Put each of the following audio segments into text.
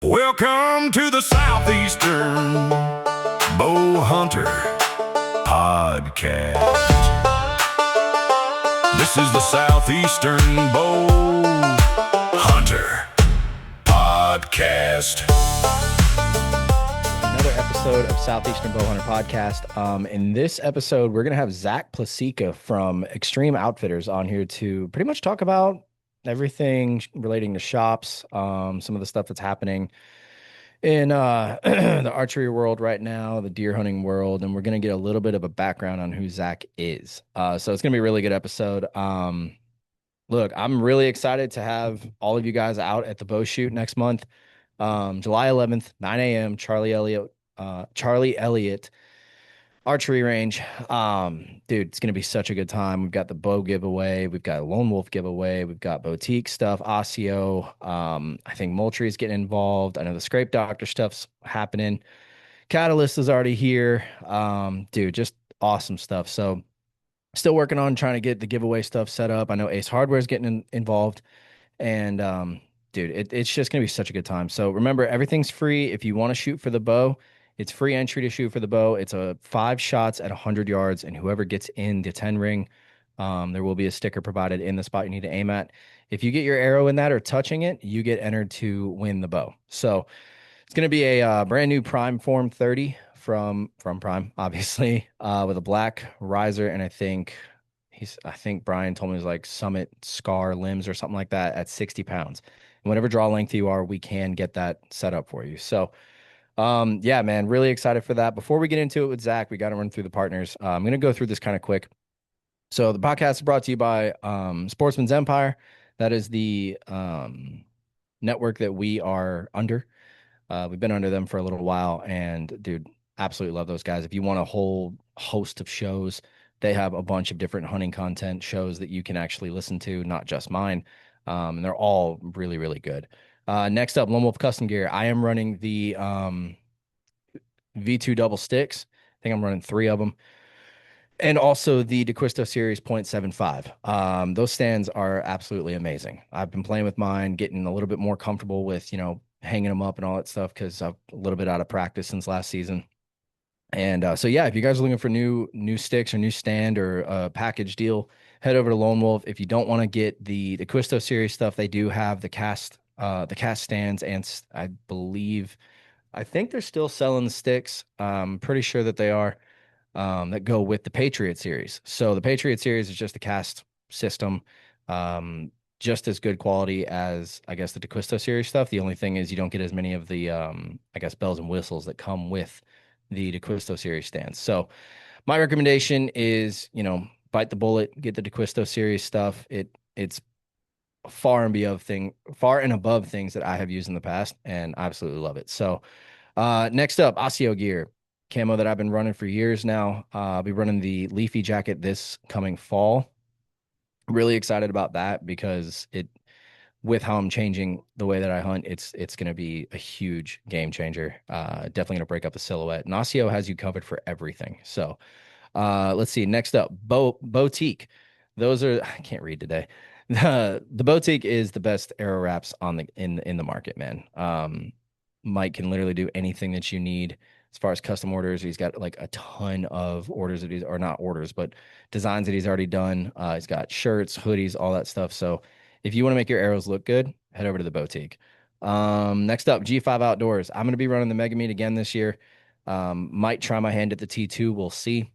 Welcome to the Southeastern Bowhunter Podcast. This is the Southeastern Bowhunter Podcast. Another episode of Southeastern Bowhunter Podcast. In this episode, we're going to have Zakk Plocica from Extreme Outfitters on here to pretty much talk about everything relating to shops, some of the stuff that's happening in the archery world right now, the deer hunting world, and we're going to get a little bit of a background on who Zakk is. So it's going to be a really good episode. Look, I'm really excited to have all of you guys out at the bow shoot next month. July 11th, 9 a.m., Charlie Elliott Archery Range. Dude, it's gonna be such a good time. We've got the bow giveaway, we've got a lone wolf giveaway, we've got boutique stuff, Osseo. I think Moultrie is getting involved. I know the Scrape Doctor stuff's happening. Catalyst is already here. Dude, just awesome stuff. So still working on trying to get the giveaway stuff set up. I know Ace Hardware is getting involved. And dude, it's just gonna be such a good time. So remember, everything's free. If you want to shoot for the bow, it's free entry to shoot for the bow. It's a 5 shots at 100 yards, and whoever gets in the 10 ring, there will be a sticker provided in the spot you need to aim at. If you get your arrow in that or touching it, you get entered to win the bow. So it's gonna be a brand new Prime Form 30 from Prime, obviously, with a black riser, and I think Brian told me it was like Summit Scar limbs or something like that at 60 pounds. And whatever draw length you are, we can get that set up for you. So, yeah, man, really excited for that. Before we get into it with Zakk, we got to run through the partners. I'm going to go through this kind of quick. So the podcast is brought to you by Sportsman's Empire. That is the network that we are under. We've been under them for a little while, and dude, absolutely love those guys. If you want a whole host of shows, they have a bunch of different hunting content shows that you can actually listen to, not just mine. And they're all really, really good. Next up, Lone Wolf Custom Gear. I am running the V2 double sticks. I think I'm running 3 of them. And also the DeQuisto Series .75. Those stands are absolutely amazing. I've been playing with mine, getting a little bit more comfortable with, hanging them up and all that stuff because I'm a little bit out of practice since last season. And so yeah, if you guys are looking for new sticks or new stand or a package deal, head over to Lone Wolf. If you don't want to get the Quisto series stuff, they do have the cast stands, and I think they're still selling the sticks. I'm pretty sure that they are, that go with the Patriot series. So the Patriot series is just a cast system, just as good quality as I guess the DeQuisto series stuff. The only thing is you don't get as many of the I guess bells and whistles that come with the DeQuisto series stands. So my recommendation is, bite the bullet, get the DeQuisto series stuff. It's far and above things that I have used in the past, and I absolutely love it. So next up, Osseo gear. Camo that I've been running for years now. I'll be running the Leafy jacket this coming fall. Really excited about that because with how I'm changing the way that I hunt, it's going to be a huge game changer. Definitely going to break up the silhouette. And Osseo has you covered for everything. So let's see. Next up, boutique. Those are I can't read today. The boutique is the best arrow wraps in the market, man. Mike can literally do anything that you need as far as custom orders. He's got like a ton of orders or not orders, but designs that he's already done. He's got shirts, hoodies, all that stuff. So if you want to make your arrows look good, head over to the boutique. Next up, G5 Outdoors. I'm going to be running the Mega Meet again this year. Might try my hand at the T2. We'll see.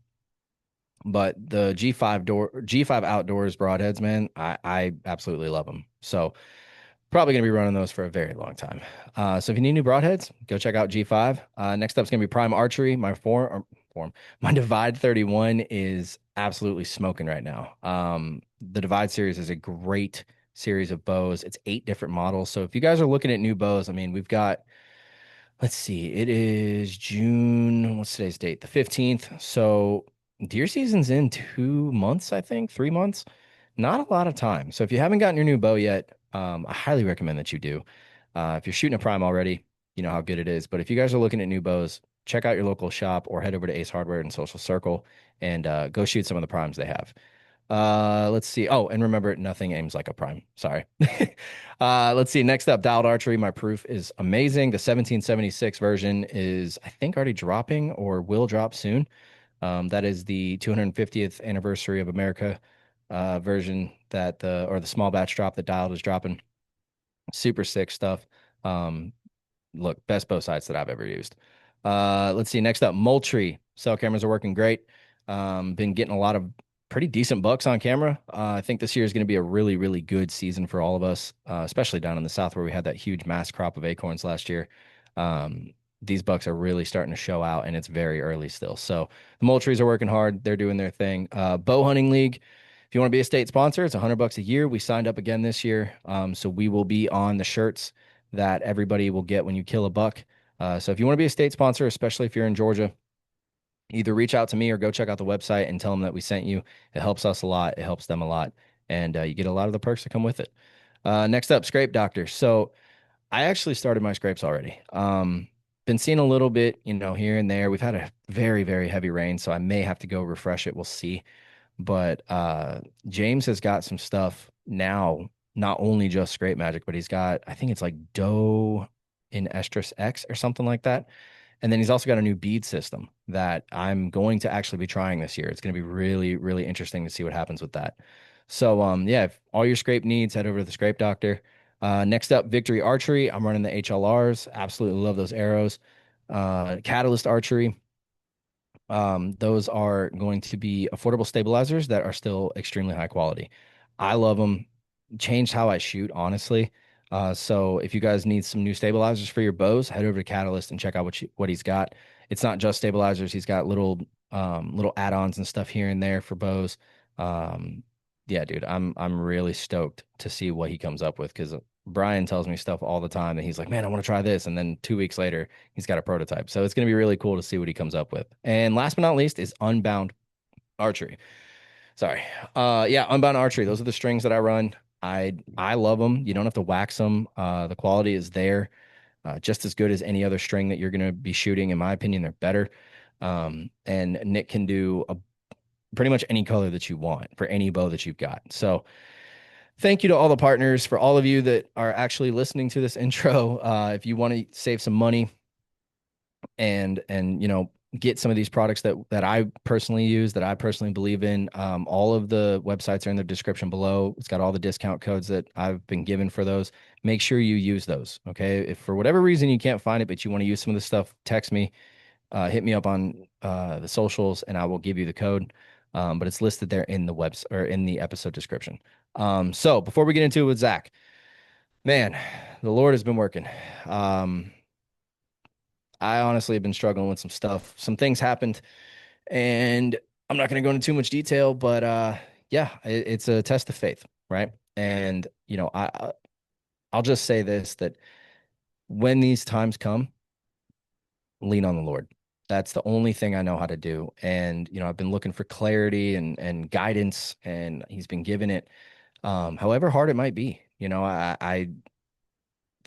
But the G5 Outdoors broadheads, man, I absolutely love them. So probably going to be running those for a very long time. So if you need new broadheads, go check out G5. Next up is going to be Prime Archery. My Divide 31 is absolutely smoking right now. The Divide series is a great series of bows. It's 8 different models. So if you guys are looking at new bows, I mean, we've got, let's see, it is June, what's today's date? The 15th. So deer season's in 2 months, I think, 3 months. Not a lot of time. So if you haven't gotten your new bow yet, I highly recommend that you do. If you're shooting a Prime already, you know how good it is. But if you guys are looking at new bows, check out your local shop or head over to Ace Hardware and Social Circle and go shoot some of the Primes they have. Let's see. Oh, and remember, nothing aims like a prime. Sorry. Let's see. Next up, dialed archery. My proof is amazing. The 1776 version is, I think, already dropping or will drop soon. That is the 250th anniversary of America version that the small batch drop that dialed is dropping. Super sick stuff. Um, Look, best bow sights that I've ever used. Let's see. Next up, Moultrie. Cell cameras are working great. Been getting a lot of pretty decent bucks on camera. I think this year is going to be a really, really good season for all of us, especially down in the south where we had that huge mass crop of acorns last year. These bucks are really starting to show out, and it's very early still. So the Moultries are working hard. They're doing their thing. Bow hunting league. If you want to be a state sponsor, it's $100 a year. We signed up again this year, so we will be on the shirts that everybody will get when you kill a buck. So if you want to be a state sponsor, especially if you're in Georgia, either reach out to me or go check out the website and tell them that we sent you. It helps us a lot. It helps them a lot. And you get a lot of the perks that come with it. Next up, scrape doctor. So I actually started my scrapes already. Been seeing a little bit, here and there. We've had a very, very heavy rain, so I may have to go refresh it. We'll see. But James has got some stuff now, not only just scrape magic, but he's got, I think it's like Doe in Estrus X or something like that. And then he's also got a new bead system that I'm going to actually be trying this year. It's going to be really, really interesting to see what happens with that. So, yeah, if all your scrape needs, head over to the Scrape Doctor. Next up, Victory Archery. I'm running the HLRs. Absolutely love those arrows. Catalyst Archery. Those are going to be affordable stabilizers that are still extremely high quality. I love them. Changed how I shoot, honestly. So if you guys need some new stabilizers for your bows, head over to Catalyst and check out what he's got. It's not just stabilizers. He's got little add-ons and stuff here and there for bows. Yeah, dude, I'm really stoked to see what he comes up with because Brian tells me stuff all the time and he's like, man, I want to try this. And then 2 weeks later, he's got a prototype. So it's going to be really cool to see what he comes up with. And last but not least is Unbound Archery. Sorry. Yeah, Unbound Archery. Those are the strings that I run. I love them. You don't have to wax them. The quality is there, just as good as any other string that you're going to be shooting. In my opinion, they're better. And Nick can do pretty much any color that you want for any bow that you've got. So thank you to all the partners, for all of you that are actually listening to this intro. If you want to save some money and get some of these products that I personally use, that I personally believe in, all of the websites are in the description below. It's got all the discount codes that I've been given for those. Make sure you use those. Okay. If for whatever reason you can't find it, but you want to use some of this stuff, text me, hit me up on the socials, and I will give you the code. But it's listed there in the webs or in the episode description. So before we get into it with Zakk, man, the Lord has been working. I honestly have been struggling with some stuff. Some things happened, and I'm not going to go into too much detail, but yeah, it's a test of faith, right? And I'll just say this, that when these times come, lean on the Lord. That's the only thing I know how to do. And I've been looking for clarity and guidance, and He's been giving it. However hard it might be, the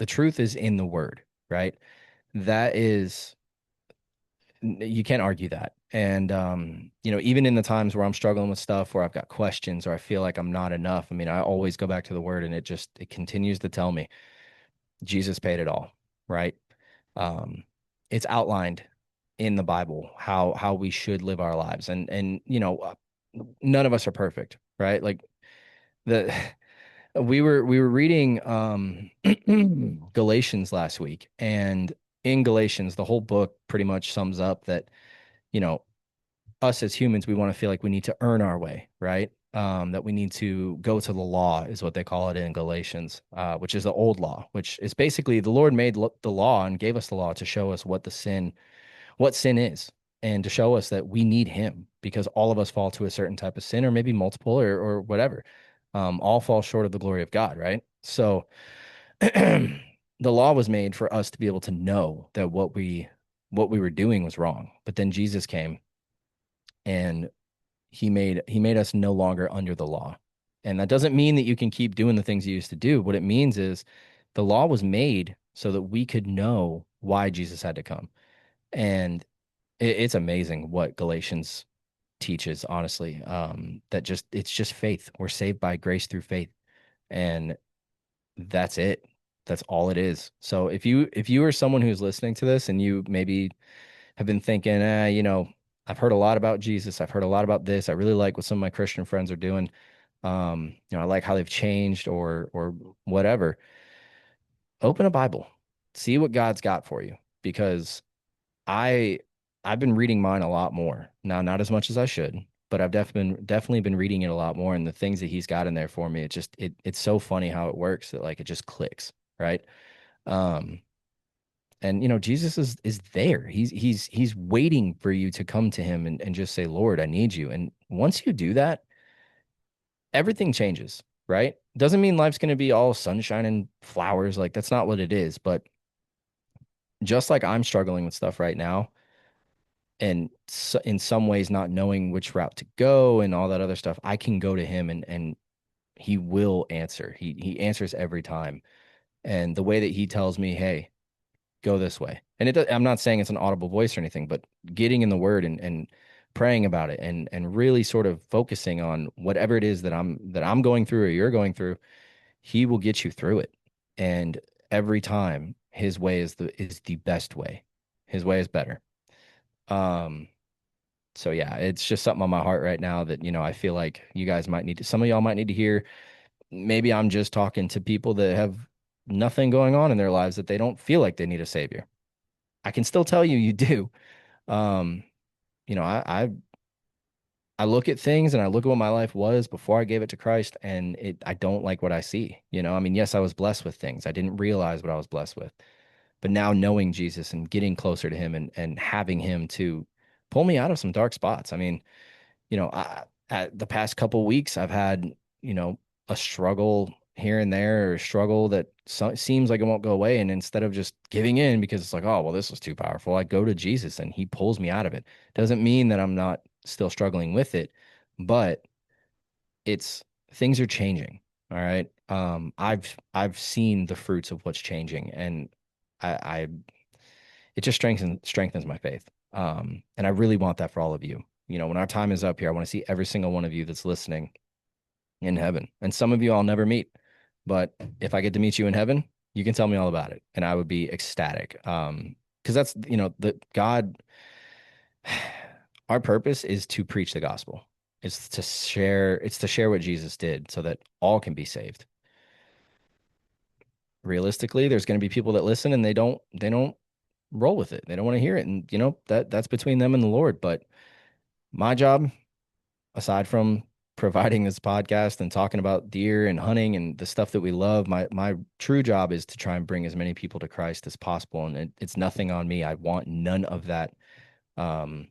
truth is in the Word, right? That is, you can't argue that. And even in the times where I'm struggling with stuff, where I've got questions or I feel like I'm not enough, I mean, I always go back to the Word, and it continues to tell me Jesus paid it all, right? Um, it's outlined in the Bible how we should live our lives, and none of us are perfect, right? Like the we were reading Galatians last week, and in Galatians, the whole book pretty much sums up that you know us as humans, we want to feel like we need to earn our way, right? That we need to go to the law, is what they call it in Galatians, which is the old law, which is basically the Lord made the law and gave us the law to show us what sin is, and to show us that we need Him, because all of us fall to a certain type of sin, or maybe multiple, or whatever. All fall short of the glory of God, right? So the law was made for us to be able to know that what we were doing was wrong. But then Jesus came, and he made us no longer under the law. And that doesn't mean that you can keep doing the things you used to do. What it means is the law was made so that we could know why Jesus had to come. And it's amazing what Galatians teaches, honestly. That just it's just faith. We're saved by grace through faith, and that's it. That's all it is. So if you are someone who's listening to this and you maybe have been thinking, I've heard a lot about Jesus. I've heard a lot about this. I really like what some of my Christian friends are doing. I like how they've changed or whatever. Open a Bible. See what God's got for you because I I've been reading mine a lot more. Now, not as much as I should, but I've definitely been reading it a lot more and the things that he's got in there for me, it's so funny how it works that like it just clicks, right? Um and Jesus is there. He's waiting for you to come to him and just say, Lord, I need you. And once you do that, everything changes, right? Doesn't mean life's going to be all sunshine and flowers. Like that's not what it is. But just like I'm struggling with stuff right now, and so, in some ways not knowing which route to go and all that other stuff, I can go to him and he will answer. He answers every time. And the way that he tells me, hey, go this way. And I'm not saying it's an audible voice or anything, but getting in the word and praying about it and really sort of focusing on whatever it is that I'm going through or you're going through, he will get you through it. And every time his way is the best way. His way is better. Um so yeah, it's just something on my heart right now that, I feel like you guys might need to, some of y'all might need to hear. Maybe I'm just talking to people that have nothing going on in their lives that they don't feel like they need a savior. I can still tell you you do. Um, I look at things and I look at what my life was before I gave it to Christ, and I don't like what I see. I mean, yes, I was blessed with things. I didn't realize what I was blessed with. But now knowing Jesus and getting closer to him and having him to pull me out of some dark spots. I mean, at the past couple weeks, I've had, you know, a struggle here and there, or a struggle that seems like it won't go away. And instead of just giving in because it's like, oh, well, this was too powerful, I go to Jesus and he pulls me out of it. Doesn't mean that I'm not still struggling with it, but it's things are changing. All right. I've seen the fruits of what's changing, and I it just strengthens my faith. And I really want that for all of you. When our time is up here, I want to see every single one of you that's listening in heaven. And some of you I'll never meet, but if I get to meet you in heaven, you can tell me all about it, and I would be ecstatic. Because that's the God. Our purpose is to preach the gospel. It's to share what Jesus did so that all can be saved. Realistically, there's going to be people that listen and they don't roll with it. They don't want to hear it. And that's between them and the Lord. But my job, aside from providing this podcast and talking about deer and hunting and the stuff that we love, my true job is to try and bring as many people to Christ as possible. And it's nothing on me. I want none of that um,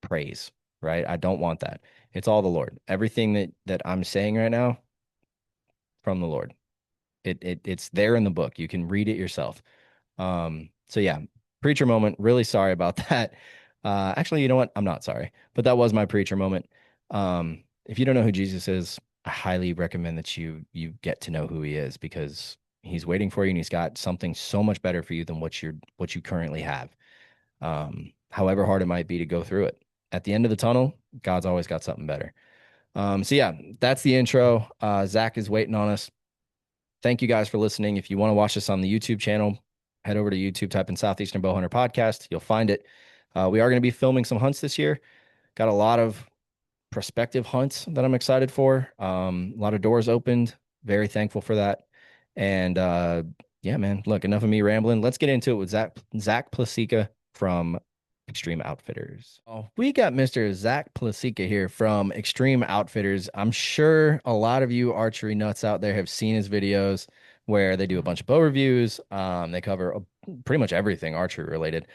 praise, right? I don't want that. It's all the Lord. Everything that I'm saying right now from the Lord. It's there in the book. You can read it yourself. So yeah, preacher moment. Really sorry about that. Actually, you know what? I'm not sorry, but that was my preacher moment. If you don't know who Jesus is, I highly recommend that you get to know who he is, because he's waiting for you and he's got something so much better for you than what you currently have. However hard it might be to go through it. At the end of the tunnel, God's always got something better. So yeah, that's the intro. Zakk is waiting on us. Thank you guys for listening. If you want to watch this on the YouTube channel, head over to YouTube, type in Southeastern Bowhunter Podcast. You'll find it. We are going to be filming some hunts this year. Got a lot of prospective hunts that I'm excited for. A lot of doors opened. Very thankful for that. And yeah, man, look, enough of me rambling. Let's get into it with Zakk Plocica from Extreme Outfitters. Oh, we got Mr. Zakk Plocica here from Extreme Outfitters. I'm sure a lot of you archery nuts out there have seen his videos where they do a bunch of bow reviews. They cover pretty much everything archery related.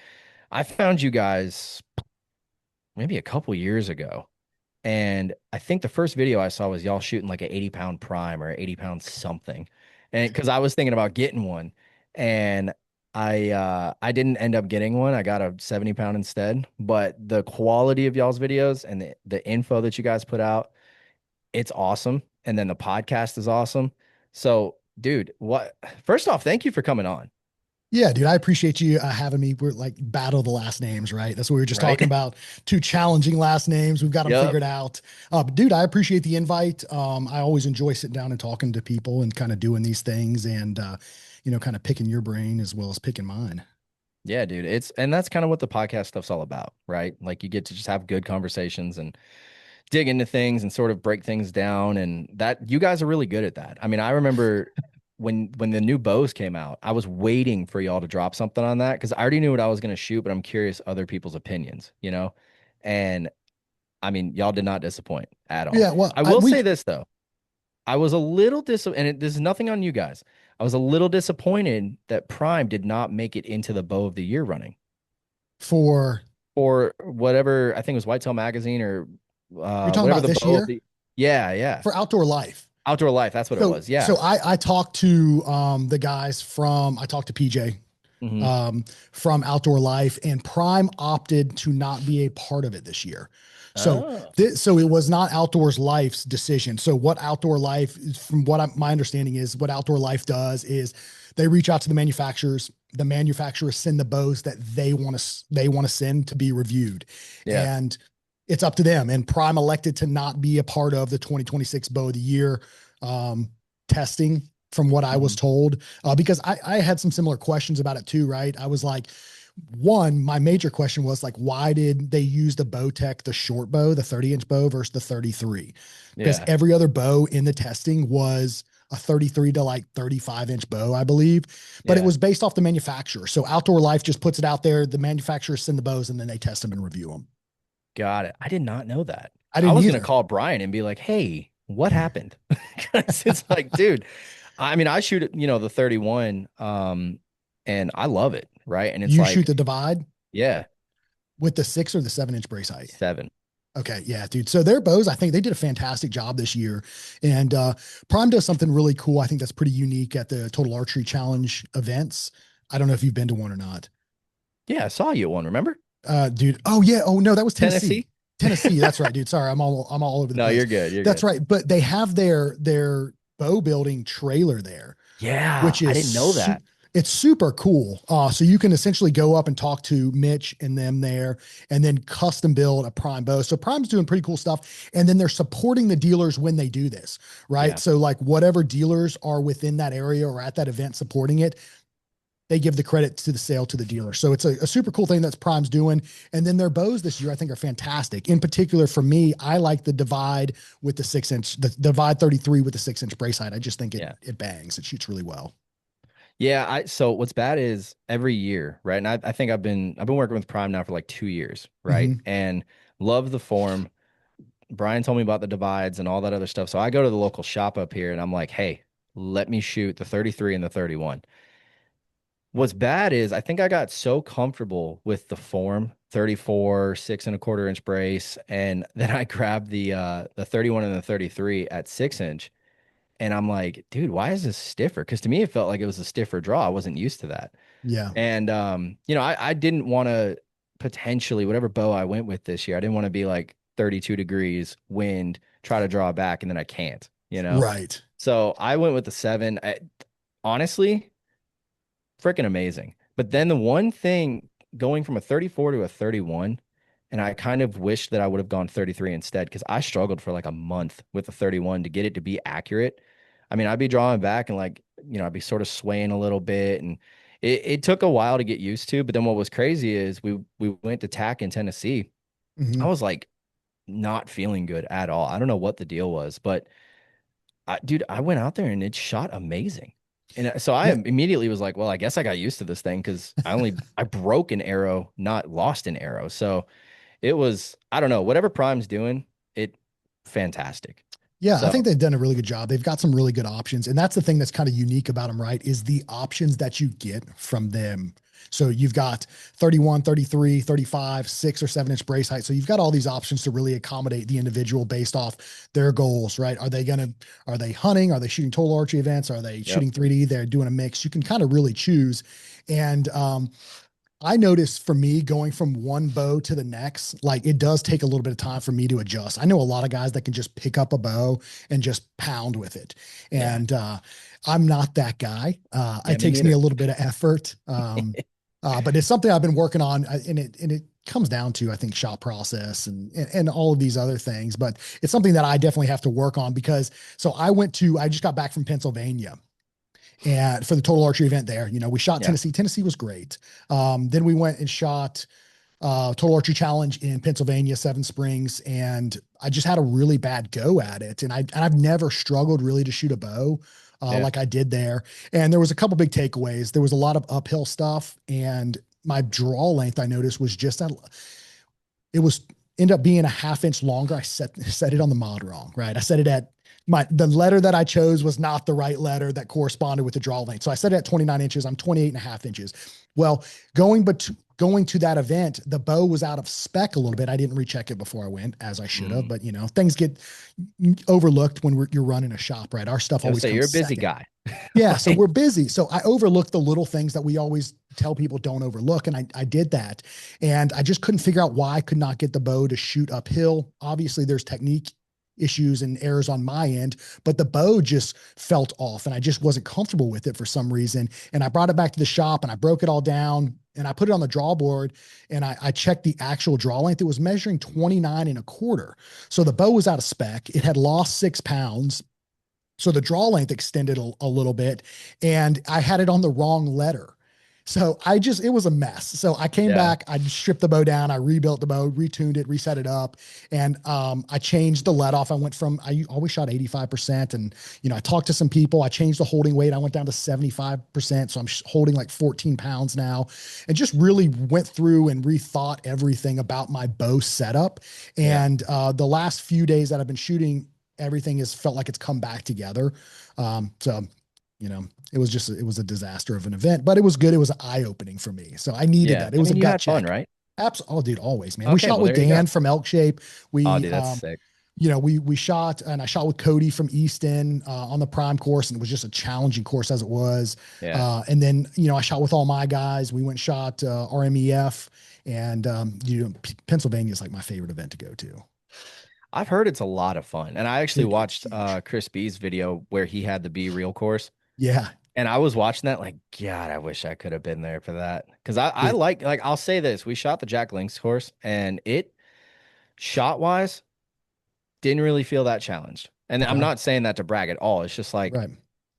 I found you guys maybe a couple years ago, and I think the first video I saw was y'all shooting like an 80-pound prime or 80-pound something. And because I was thinking about getting one, and I didn't end up getting one. I got a 70-pound instead. But the quality of y'all's videos and the info that you guys put out, it's awesome. And then the podcast is awesome. So, dude, first off, thank you for coming on. Yeah, dude, I appreciate you having me. We're like battle the last names, right? That's what we were just Right. talking about. Two challenging last names. We've got them Yep. figured out. But dude, I appreciate the invite. I always enjoy sitting down and talking to people and kind of doing these things and, kind of picking your brain as well as picking mine. Yeah, dude. And that's kind of what the podcast stuff's all about, right? Like you get to just have good conversations and dig into things and sort of break things down. And that you guys are really good at that. I mean, I remember when the new bows came out, I was waiting for y'all to drop something on that because I already knew what I was going to shoot, but I'm curious other people's opinions, you know? And I mean, y'all did not disappoint at all. Yeah, well, I will say this though. I was a little disappointed, and this is nothing on you guys. I was a little disappointed that Prime did not make it into the bow of the year running for or whatever. I think it was Whitetail Magazine or you're talking whatever about the this bow of year the. Yeah, yeah. for Outdoor Life. Outdoor Life. That's what it So, was. Yeah. so I talked to the guys from I talked to PJ Hmm. from Outdoor Life, and Prime opted to not be a part of it this year. So, Oh, so it was not Outdoors Life's decision. So, what Outdoor Life, from what my understanding is, what Outdoor Life does is they reach out to the manufacturers. The manufacturers send the bows that they want to send to be reviewed, yeah. and it's up to them. And Prime elected to not be a part of the 2026 Bow of the Year um, testing, from what I was Hmm. told, because I had some similar questions about it too, right? I was like, one, my major question was like, why did they use the Bowtech, the short bow, the 30-inch bow versus the 33? Because Yeah. every other bow in the testing was a 33 to like 35-inch bow, I believe, but it Yeah. was based off the manufacturer. So Outdoor Life just puts it out there. The manufacturers send the bows and then they test them and review them. Got it. I did not know that. I I didn't was gonna either. call Brian and be like, "Hey, what happened?" Because it's like, dude, I mean, I shoot it, the 31, and I love it, right? And it's You shoot like, the Divide yeah, with the 6 or the 7-inch brace height. 7. Okay, yeah, dude. So their bows, I think they did a fantastic job this year. And Prime does something really cool. I think that's pretty unique at the Total Archery Challenge events. I don't know if you've been to one or not. Yeah, I saw you at one, remember? Dude. Oh yeah. Oh no, that was Tennessee. Tennessee? Tennessee. That's right, dude. Sorry, I'm all over the No, place. you're good. You're That's good. right. But they have their bow building trailer there, Yeah, which I is didn't know that. it's super cool. So you can essentially go up and talk to Mitch and them there, and then custom build a Prime bow. So Prime's doing pretty cool stuff, and then they're supporting the dealers when they do this, right? Yeah. So like whatever dealers are within that area or at that event supporting it, they give the credit to the sale to the dealer. So it's a super cool thing that's Prime's doing. And then their bows this year, I think, are fantastic. In particular, for me, I like the Divide with the 6-inch, the Divide 33 with the 6-inch brace height. I just think it Yeah. it bangs. It shoots really well. Yeah, so what's bad is every year, right? And I think I've been working with Prime now for like 2 years, right? Hmm. And love the form. Brian told me about the divides and all that other stuff. So I go to the local shop up here and I'm like, hey, let me shoot the 33 and the 31. What's bad is I think I got so comfortable with the form, 34, 6 1/4 inch brace, and then I grabbed the 31 and the 33 at 6 inch. And I'm like, dude, why is this stiffer? Because to me, it felt like it was a stiffer draw. I wasn't used to that. Yeah. And I didn't want to potentially whatever bow I went with this year. I didn't want to be like 32 degrees wind, try to draw back, and then I can't. Right. So I went with the 7. Honestly, freaking amazing. But then the one thing going from a 34 to a 31, and I kind of wished that I would have gone 33 instead because I struggled for like a month with the 31 to get it to be accurate. I mean, I'd be drawing back and like, I'd be sort of swaying a little bit. And it took a while to get used to. But then what was crazy is we went to TAC in Tennessee. I Hmm. was like not feeling good at all. I don't know what the deal was, but dude, I went out there and it shot amazing. And so I Yeah. immediately was like, well, I guess I got used to this thing because I broke an arrow, not lost an arrow. So it was, I don't know, whatever Prime's doing, it fantastic. Yeah, I So think they've done a really good job. They've got some really good options. And that's the thing that's kind of unique about them, right? Is the options that you get from them. So you've got 31, 33, 35, 6 or 7-inch brace height. So you've got all these options to really accommodate the individual based off their goals, right? Are they hunting? Are they shooting total archery events? Are they yep. shooting 3D? They're doing a mix. You can kind of really choose. And I noticed for me going from one bow to the next, like it does take a little bit of time for me to adjust. I know a lot of guys that can just pick up a bow and just pound with it. Yeah. And I'm not that guy. Yeah, It me takes me a neither. little bit of effort. But it's something I've been working on and it comes down to, I think, shot process and all of these other things. But it's something that I definitely have to work on because so I just got back from Pennsylvania and for the total archery event there, we shot Yeah. Tennessee. Tennessee was great. Then we went and shot total archery challenge in Pennsylvania, Seven Springs, and I just had a really bad go at it. And I've never struggled really to shoot a bow Yeah. like I did there. And there was a couple big takeaways. There was a lot of uphill stuff, and my draw length I noticed was just that it was end up being a half inch longer. I set it on the mod wrong, right? I set it at the letter that I chose was not the right letter that corresponded with the draw length. So I set it at 29 inches. I'm 28 and a half inches. Well, going to that event, the bow was out of spec a little bit. I didn't recheck it before I went, as I should have, but things get overlooked when you're running a shop, right? Our stuff I would always say you're comes a busy second. guy. Yeah, so we're busy. So I overlooked the little things that we always tell people don't overlook. And I did that. And I just couldn't figure out why I could not get the bow to shoot uphill. Obviously, there's technique issues and errors on my end, but the bow just felt off and I just wasn't comfortable with it for some reason. And I brought it back to the shop and I broke it all down and I put it on the draw board and I checked the actual draw length. It was measuring 29 and a quarter. So the bow was out of spec. It had lost 6 pounds. So the draw length extended a little bit and I had it on the wrong letter. So it was a mess. So I came Yeah. back, I stripped the bow down, I rebuilt the bow, retuned it, reset it up. And I changed the let off. I always shot 85%. And, I talked to some people, I changed the holding weight. I went down to 75%. So I'm holding like 14 pounds now and just really went through and rethought everything about my bow setup. Yeah. And the last few days that I've been shooting, everything has felt like it's come back together. So, it was a disaster of an event, but it was good. It was eye opening for me. So I needed Yeah. that. It I was a mean, you gut had fun, check. right? Absolutely. Oh, dude, always, man. We Okay. shot Well, with there you go. Dan from Elk Shape. Oh, We, dude, that's sick. we shot and I shot with Cody from Easton on the prime course. And it was just a challenging course as it was. Yeah. And then, I shot with all my guys. We went and shot RMEF and, Pennsylvania is like my favorite event to go to. I've heard it's a lot of fun. And I actually It is watched huge. Chris B's video where he had the Be Real course. Yeah, And I was watching that like, God, I wish I could have been there for that. Because I dude. like I'll say this. We shot the Jack Links course and it shot wise didn't really feel that challenged. And I'm Okay. not saying that to brag at all. It's just like Right.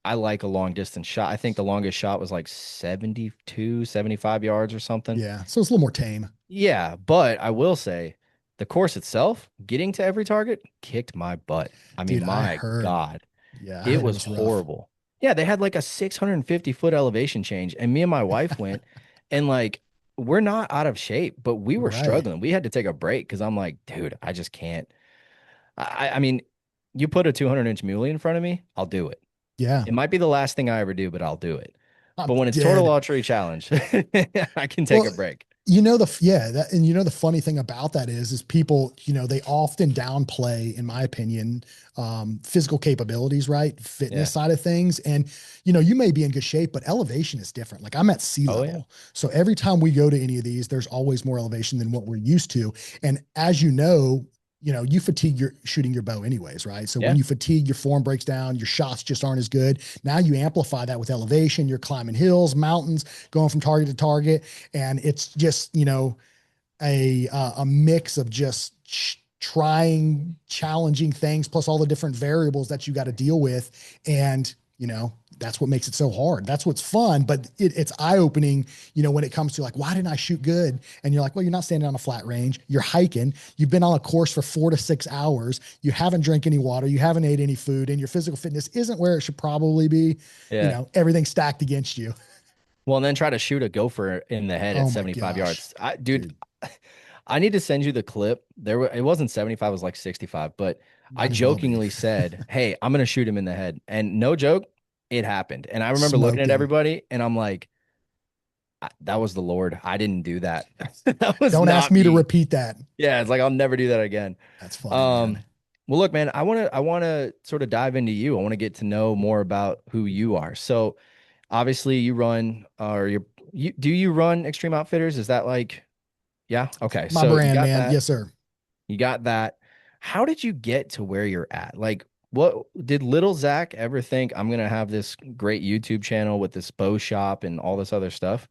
I like a long distance shot. I think the longest shot was like 72, 75 yards or something. Yeah. So it's a little more tame. Yeah, but I will say the course itself, getting to every target, kicked my butt. I mean, Dude, I my heard. God, Yeah, I it heard it was was rough. horrible. Yeah, they had like a 650-foot elevation change, and me and my wife went, and like we're not out of shape, but we were Right. struggling. We had to take a break because I'm like, dude, I just can't. I mean, you put a 200-inch muley in front of me, I'll do it. Yeah. It might be the last thing I ever do, but I'll do it. I'm But when it's total dead. archery challenge, I can take Well, a break. the funny thing about that is people, they often downplay, in my opinion, physical capabilities, right? Fitness Yeah. side of things. And, you may be in good shape, but elevation is different. Like I'm at sea Oh yeah. level. So every time we go to any of these, there's always more elevation than what we're used to. And as you fatigue your shooting your bow anyways, right? So when Yeah. you fatigue, your form breaks down, your shots just aren't as good. Now you amplify that with elevation, you're climbing hills, mountains, going from target to target. And it's just, a mix of just trying challenging things plus all the different variables that you got to deal with. And, that's what makes it so hard. That's what's fun, but it's eye opening, when it comes to like, why didn't I shoot good? And you're like, well, you're not standing on a flat range. You're hiking. You've been on a course for 4 to 6 hours. You haven't drank any water. You haven't ate any food and your physical fitness isn't where it should probably be. Yeah. Everything's stacked against you. Well, and then try to shoot a gopher in the head at Oh my 75 gosh, yards. Dude, dude, I need to send you the clip. It wasn't 75, it was like 65, but I might as well be. jokingly said, "Hey, I'm going to shoot him in the head." And no joke, it happened. And I remember looking Smoked at him. everybody and I'm like, That was the Lord. I didn't do that. That was Don't ask not me to me." repeat that. Yeah, it's like I'll never do that again. That's funny, man. Um, well, look, man, I want to sort of dive into you. I want to get to know more about who you are. So, obviously, you run or you're you run Extreme Outfitters? Is that like, yeah? Okay. My So you brand, got man. that. Yes, sir. You got that. How did you get to where you're at? Like, what did little Zach ever think I'm gonna have this great YouTube channel with this bow shop and all this other stuff?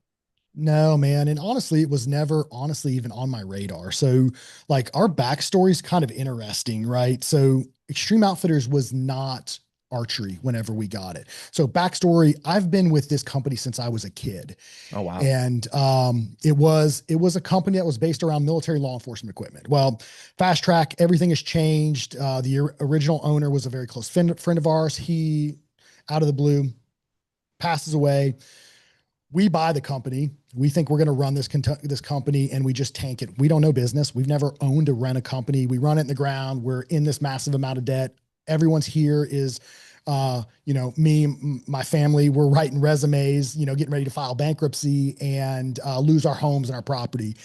No, man. And honestly, it was never honestly even on my radar. So, like, our backstory is kind of interesting, right? So, Extreme Outfitters was not archery whenever we got it. So, backstory, I've been with this company since I was a kid. Oh wow. And it was a company that was based around military law enforcement equipment. Well, fast track, everything has changed. The original owner was a very close friend of ours. He, out of the blue, passes away. We buy the company. We think we're going to run this company, and we just tank it. We don't know business. We've never owned or run a company. We run it in the ground. We're in this massive amount of debt. Everyone's here is, me, my family. We're writing resumes, getting ready to file bankruptcy and lose our homes and our property.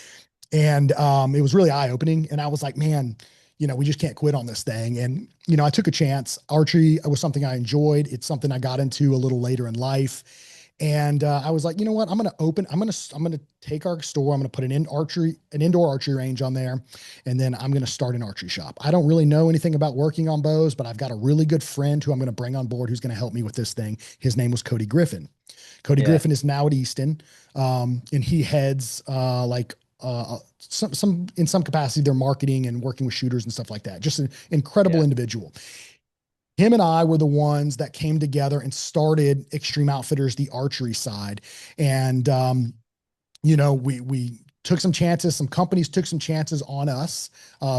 And it was really eye opening. And I was like, man, we just can't quit on this thing. And I took a chance. Archery was something I enjoyed. It's something I got into a little later in life. And I was like, you know what? I'm gonna take our store. I'm gonna put an indoor archery range on there, and then I'm gonna start an archery shop. I don't really know anything about working on bows, but I've got a really good friend who I'm gonna bring on board who's gonna help me with this thing. His name was Cody Griffin. Cody Yeah. Griffin is now at Easton, and he heads some in some capacity their marketing and working with shooters and stuff like that. Just an incredible Yeah. individual. Him and I were the ones that came together and started Extreme Outfitters, the archery side. And, we took some chances. Some companies took some chances on us,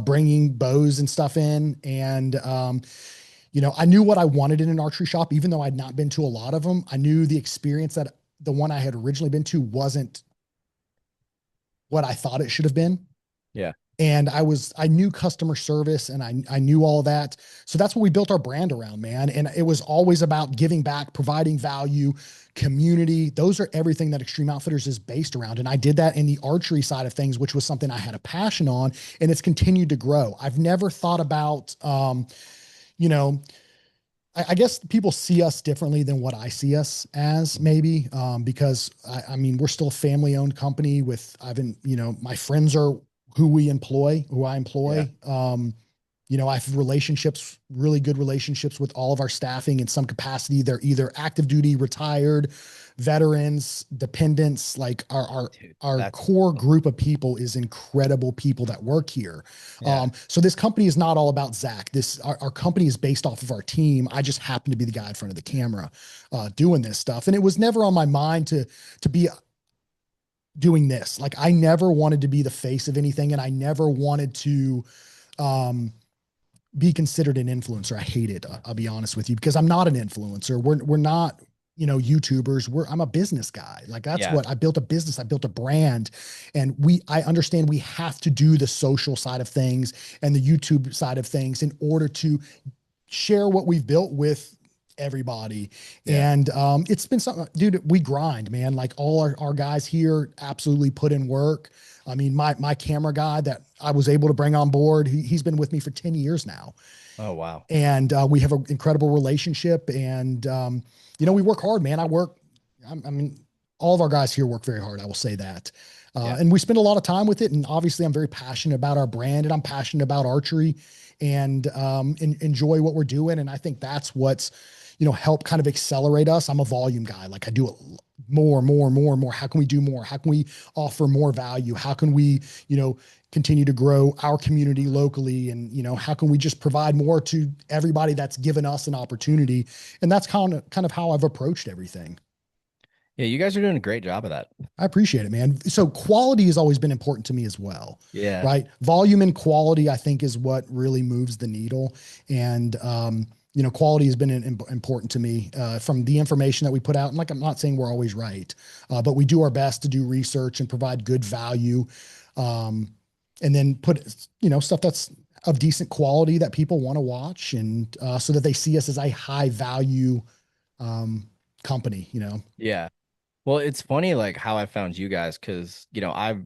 bringing bows and stuff in. And, I knew what I wanted in an archery shop, even though I'd not been to a lot of them. I knew the experience that the one I had originally been to wasn't what I thought it should have been. Yeah. And I knew customer service, and I knew all that. So that's what we built our brand around, man. And it was always about giving back, providing value, community. Those are everything that Extreme Outfitters is based around. And I did that in the archery side of things, which was something I had a passion on, and it's continued to grow. I've never thought about, you know, I guess people see us differently than what I see us as, maybe, because I mean, we're still a family owned company with, my friends are who I employ. Yeah. I have relationships, really good relationships with all of our staffing in some capacity. They're either active duty, retired, veterans, dependents. Like Dude, our that's core awesome. group of people is incredible people that work here. Yeah. So this company is not all about Zach. Our company is based off of our team. I just happen to be the guy in front of the camera, doing this stuff. And it was never on my mind to be doing this. Like, I never wanted to be the face of anything, and I never wanted to um, be considered an influencer. I hate it. I'll be honest with you, because I'm not an influencer. We're not, YouTubers. I'm a business guy. Like, that's Yeah. what I built. A business. I built a brand, and I understand we have to do the social side of things and the YouTube side of things in order to share what we've built with everybody. Yeah. And it's been something, dude. We grind, man. Like, all our guys here absolutely put in work. I mean, my camera guy that I was able to bring on board, he's been with me for 10 years now. Oh wow. And we have an incredible relationship. And we work hard, man. I mean, all of our guys here work very hard. I will say that. Yeah. And we spend a lot of time with it. And obviously, I'm very passionate about our brand, and I'm passionate about archery, and enjoy what we're doing. And I think that's what's, help kind of accelerate us. I'm a volume guy. Like, I do it more, more, more, more. How can we do more? How can we offer more value? How can we, continue to grow our community locally? And, how can we just provide more to everybody that's given us an opportunity? And that's kind of how I've approached everything. Yeah. You guys are doing a great job of that. I appreciate it, man. So quality has always been important to me as well, Yeah. right? Volume and quality, I think, is what really moves the needle. And, quality has been important to me, from the information that we put out. And, like, I'm not saying we're always right, but we do our best to do research and provide good value, and then put, stuff that's of decent quality that people want to watch, and so that they see us as a high value company. Yeah. Well, it's funny like how I found you guys because I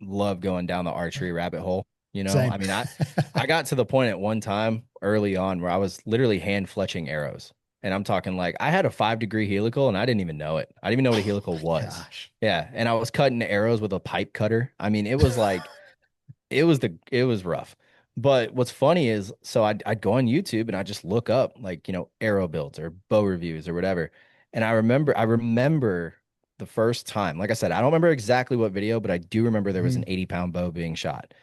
love going down the archery rabbit hole. Same. I mean, I got to the point at one time early on where I was literally hand fletching arrows. And I'm talking like I had a 5-degree helical and I didn't even know it. I didn't even know what a helical was. Gosh. Yeah. And I was cutting arrows with a pipe cutter. I mean, it was like, it was rough. But what's funny is, so I'd go on YouTube and I just look up like, arrow builds or bow reviews or whatever. And I remember the first time, like I said, I don't remember exactly what video, but I do remember there was an Mhm. 80-pound bow being shot.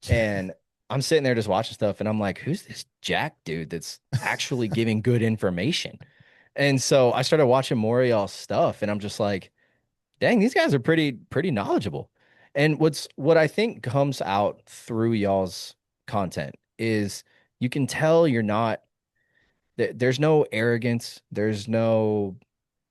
And I'm sitting there just watching stuff and I'm like, who's this Jack dude that's actually giving good information? And so I started watching more of y'all's stuff and I'm just like, dang, these guys are pretty knowledgeable. And what I think comes out through y'all's content is you can tell you're not there's no arrogance, there's no,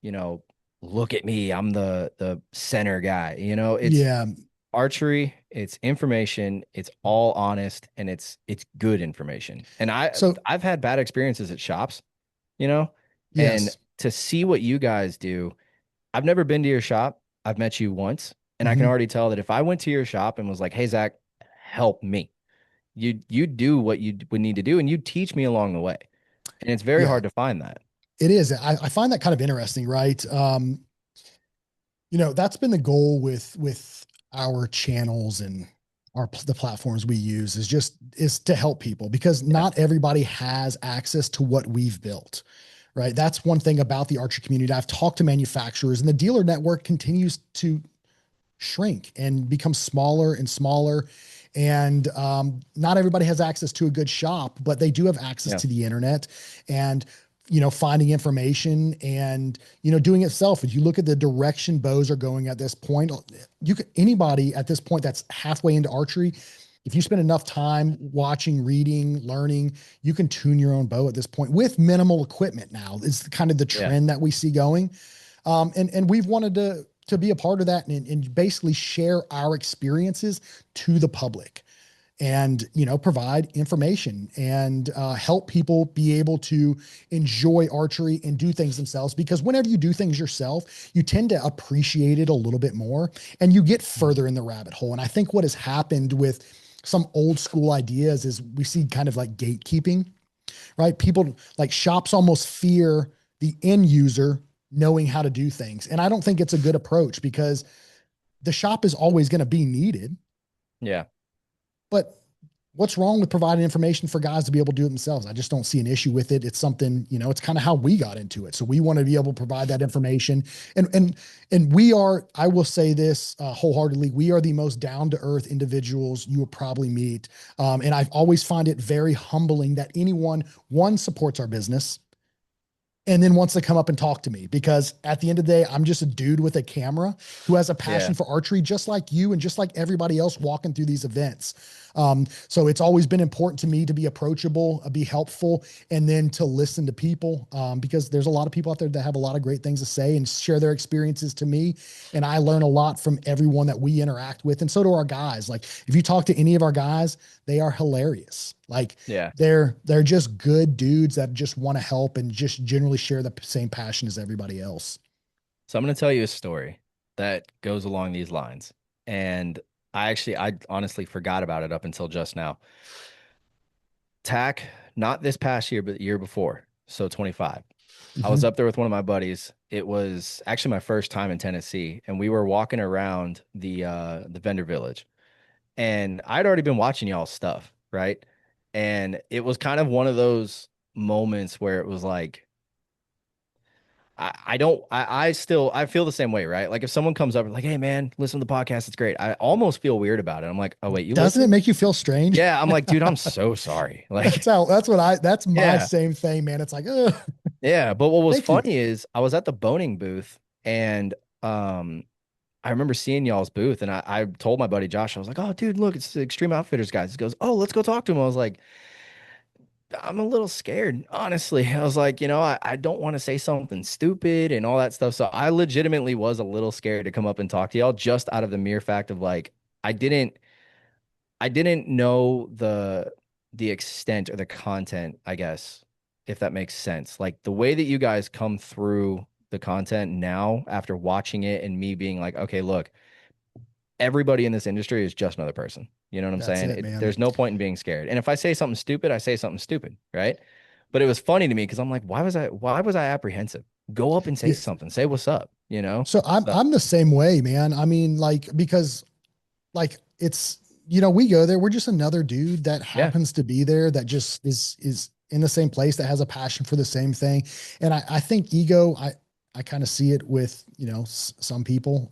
you know, look at me, I'm the center guy. It's Yeah. archery, it's information, it's all honest and it's good information. And So, I've had bad experiences at shops, you know, and yes. to see what you guys do. I've never been to your shop. I've met you once, and I can Mhm. already tell that if I went to your shop and was like, "Hey, Zakk, help me," you do what you would need to do, and you teach me along the way. And it's very Yeah, hard to find that. it is. I find that kind of interesting, right? That's been the goal with our channels and the platforms we use is to help people because Yeah, not everybody has access to what we've built. Right. That's one thing about the archery community. I've talked to manufacturers and the dealer network continues to shrink and become smaller and smaller. And not everybody has access to a good shop, but they do have access yeah, to the internet and, finding information and, doing it self. If you look at the direction bows are going at this point, anybody at this point that's halfway into archery, if you spend enough time watching, reading, learning, you can tune your own bow at this point with minimal equipment now. Is kind of the yeah. trend that we see going. And we've wanted to be a part of that and basically share our experiences to the public and provide information and help people be able to enjoy archery and do things themselves because whenever you do things yourself you tend to appreciate it a little bit more and you get further in the rabbit hole. And I think what has happened with some old school ideas is we see kind of like gatekeeping, right? People like shops almost fear the end user knowing how to do things. And I don't think it's a good approach because the shop is always going to be needed. Yeah. But what's wrong with providing information for guys to be able to do it themselves? I just don't see an issue with it. It's something, it's kind of how we got into it. So we want to be able to provide that information. And we are, I will say this wholeheartedly, we are the most down to earth individuals you will probably meet. And I always find it very humbling that anyone, one, supports our business and then wants to come up and talk to me because at the end of the day, I'm just a dude with a camera who has a passion Yeah. for archery, just like you and just like everybody else walking through these events. So it's always been important to me to be approachable, be helpful, and then to listen to people because there's a lot of people out there that have a lot of great things to say and share their experiences to me. And I learn a lot from everyone that we interact with. And so do our guys. Like if you talk to any of our guys, they are hilarious. Like Yeah. they're just good dudes that just want to help and just generally share the same passion as everybody else. So I'm going to tell you a story that goes along these lines. And I honestly forgot about it up until just now. TAC, not this past year, but the year before. So 25. I was Mhm. up there with one of my buddies. It was actually my first time in Tennessee, and we were walking around the vendor village. And I'd already been watching y'all's stuff, right? And it was kind of one of those moments where it was like, I don't, I still, I feel the same way, right? Like if someone comes up and like, hey man, listen to the podcast, it's great. I almost feel weird about it. I'm like, oh wait, you Doesn't it listen? make you feel strange? Yeah. I'm like, dude, I'm so sorry. Like, That's my yeah, same thing, man. It's like, ugh, yeah. But what was thank you. funny is I was at the boning booth and, I remember seeing y'all's booth and I told my buddy Josh, I was like, oh, dude, look, it's the Extreme Outfitters guys. He goes, oh, let's go talk to him. I was like, I'm a little scared, honestly. I was like, I don't want to say something stupid and all that stuff. So I legitimately was a little scared to come up and talk to y'all just out of the mere fact of like, I didn't, I didn't know the extent or the content, I guess, if that makes sense. Like the way that you guys come through the content now after watching it and me being like, okay, look, everybody in this industry is just another person. You know what I'm That's saying? it, man. There's no point in being scared. And if I say something stupid, I say something stupid, right? But it was funny to me because I'm like, why was I apprehensive? Go up and say Yeah. something. Say what's up, you know? So I'm So I'm the same way, man. I mean, like, because like it's, we go there, we're just another dude that yeah, happens to be there, that just is in the same place, that has a passion for the same thing. And I think ego, I kind of see it with, some people,